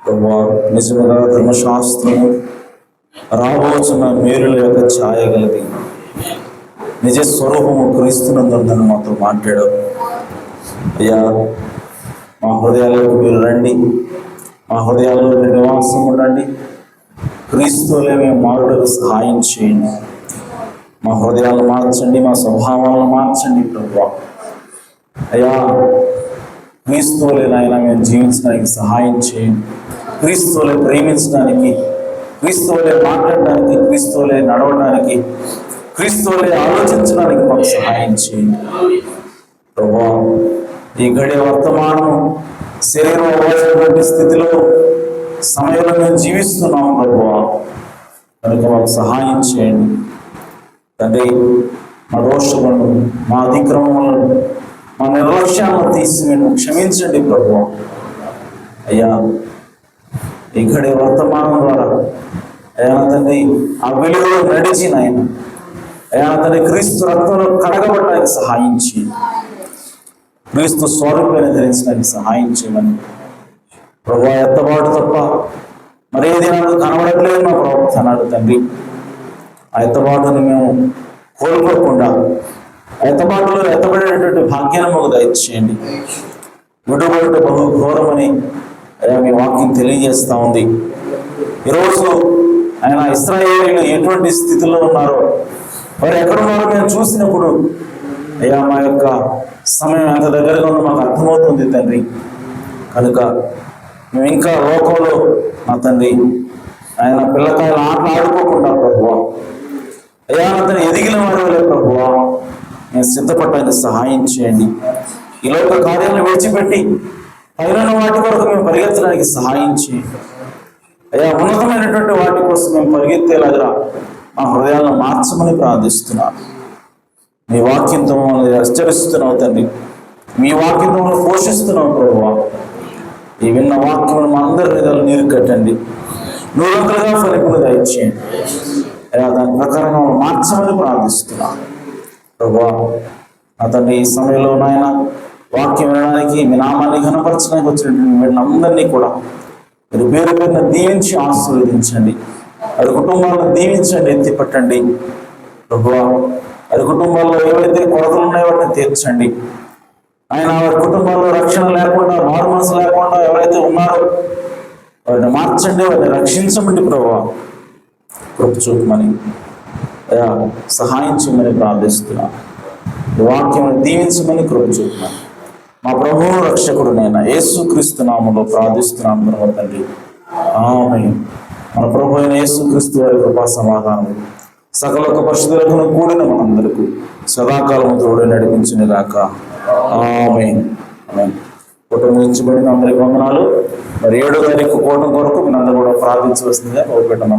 ప్రభువా, నిజముగా ధర్మశాస్త్రము రాబోచున్న మేలుల యొక్క ఛాయ కలిగి నిజ స్వరూపము క్రీస్తునందుందని మాతో మాట్లాడావు. అయ్యా, మా హృదయాలకు మీరు రండి, మా హృదయాల్లో మీరు నివాసం ఉండండి. క్రీస్తులే మేము మారుటకు సహాయం చేయండి. మా హృదయాలను మార్చండి, మా స్వభావాలను మార్చండి ప్రభువా. అయ్యా, క్రీస్తులే నాయన మేము జీవించడానికి సహాయం చేయండి. క్రీస్తులే ప్రేమించడానికి, క్రీస్తులే మాట్లాడడానికి, క్రీస్తులే నడవడానికి, క్రీస్తులే ఆలోచించడానికి మాకు సహాయం చేయండి ప్రభువా. ఈ గడియ వర్తమానం శరీరం అవ్వాల్సినటువంటి స్థితిలో సమయంలో మేము జీవిస్తున్నాము ప్రభువా. కనుక మాకు సహాయం చేయండి తండ్రి. మా దోషములను, మా అతిక్రమములను, మా నిర్లక్ష్యాలను తీసివేయండి, క్షమించండి ప్రభువా. అయ్యా, ఇక్కడి వర్తమానం ద్వారా అయ్యా తండ్రి ఆ వెలుగులో నడిచి నాయన అయ్యా తండ్రి క్రీస్తు రక్తంలో కడగబడడానికి సహాయం చేయండి. క్రీస్తు స్వరూపాన్ని ధరించడానికి సహాయం చేయమని ప్రభువా. ఎత్తబాటు తప్ప మరేది నాకు కనబడట్లేదు మా ప్రవక్త అన్నాడు తండ్రి. ఆ ఎత్తబాటుని మేము కోల్పోకుండా ఎత్తబాటులో ఎత్తబడేటటువంటి భాగ్యాన్ని మాకు దయచేయండి. విడుబడి బహు ఘోరమని అయ్యా మీ వాక్యం తెలియజేస్తూ ఉంది. ఈరోజు ఆయన ఇశ్రాయేలీయులు ఎటువంటి స్థితిలో ఉన్నారో, వారు ఎక్కడున్నారో మేము చూసినప్పుడు అయ్యా మా యొక్క సమయం ఎంత దగ్గరగా ఉందో మాకు అర్థమవుతుంది తండ్రి. కనుక మేము ఇంకా లోకంలో మా తండ్రి ఆయన పిల్లకాయలు ఆటలు ఆడుకోకుండా ప్రభువా అయ్యా అతను ఎదిగిన వారు ప్రభువా మేము సిద్ధపడడానికి సహాయం చేయండి. ఈ లోక కార్యాలను విడిచిపెట్టి పైన వాటి కొరకు మేము పరిగెత్తడానికి సహాయం చేయండి. అయ్యా, ఉన్నతమైనటువంటి వాటి కోసం మేము పరిగెత్తేలాగా మా హృదయాలను మార్చమని ప్రార్థిస్తున్నాను. మీ వాక్యంతో మమ్మల్ని హెచ్చరిస్తున్నావు తండ్రి, మీ వాక్యంతో మమ్మల్ని పోషిస్తున్నావు ప్రభువా. ఈ విన్న వాక్యం మా అందరి హృదయాలు నీరు కట్టండి, నూరంకలుగా ఫలింపులు దయచేయండి. అయ్యా, దాని ప్రకారంగా మార్చమని ప్రార్థిస్తున్నాను ప్రభువా. అతన్ని ఈ సమయంలో నాయన వాక్యం వినడానికి, మీ నామాన్ని ఘనపరచడానికి వచ్చినటువంటి వీళ్ళందరినీ కూడా మీరు పేరు పేరున దీవించి ఆశీర్వదించండి. వారి కుటుంబాలను దీవించండి, ఎత్తిపట్టండి ప్రభువా. వారి కుటుంబాల్లో ఏవైతే కొరతలు ఉన్నాయో వాటిని తీర్చండి ఆయన. వారి కుటుంబాల్లో రక్షణ లేకుండా, మారు మనసు లేకుండా ఎవరైతే ఉన్నారో వారిని మార్చండి, వారిని రక్షించమండి ప్రభువా. కృప చూపమని అయ్యా సహాయం చేయమని ప్రార్థిస్తున్నాను. వాక్యం దీవించమని కృప చూపమని మా ప్రభువు రక్షకుడునైన యేసుక్రీస్తు నామములో ప్రార్థిస్తున్నాము తండ్రి. ఆమేన్. మన ప్రభు అయిన యేసుక్రీస్తు వారి కృపా సమాధానం సకల పరిశుద్ధులకు కూడిన మనందరికీ సదాకాలం తోడు నడిపించిన గాక. ఆమేన్. ఆమేన్. కుటుంబించబడిన అందరికి వందనాలు. మరి 7వ తారీఖు కూటం కొరకు మీ అందరూ కూడా ప్రార్థించవలసిందిగా కోరుకుంటున్నాను.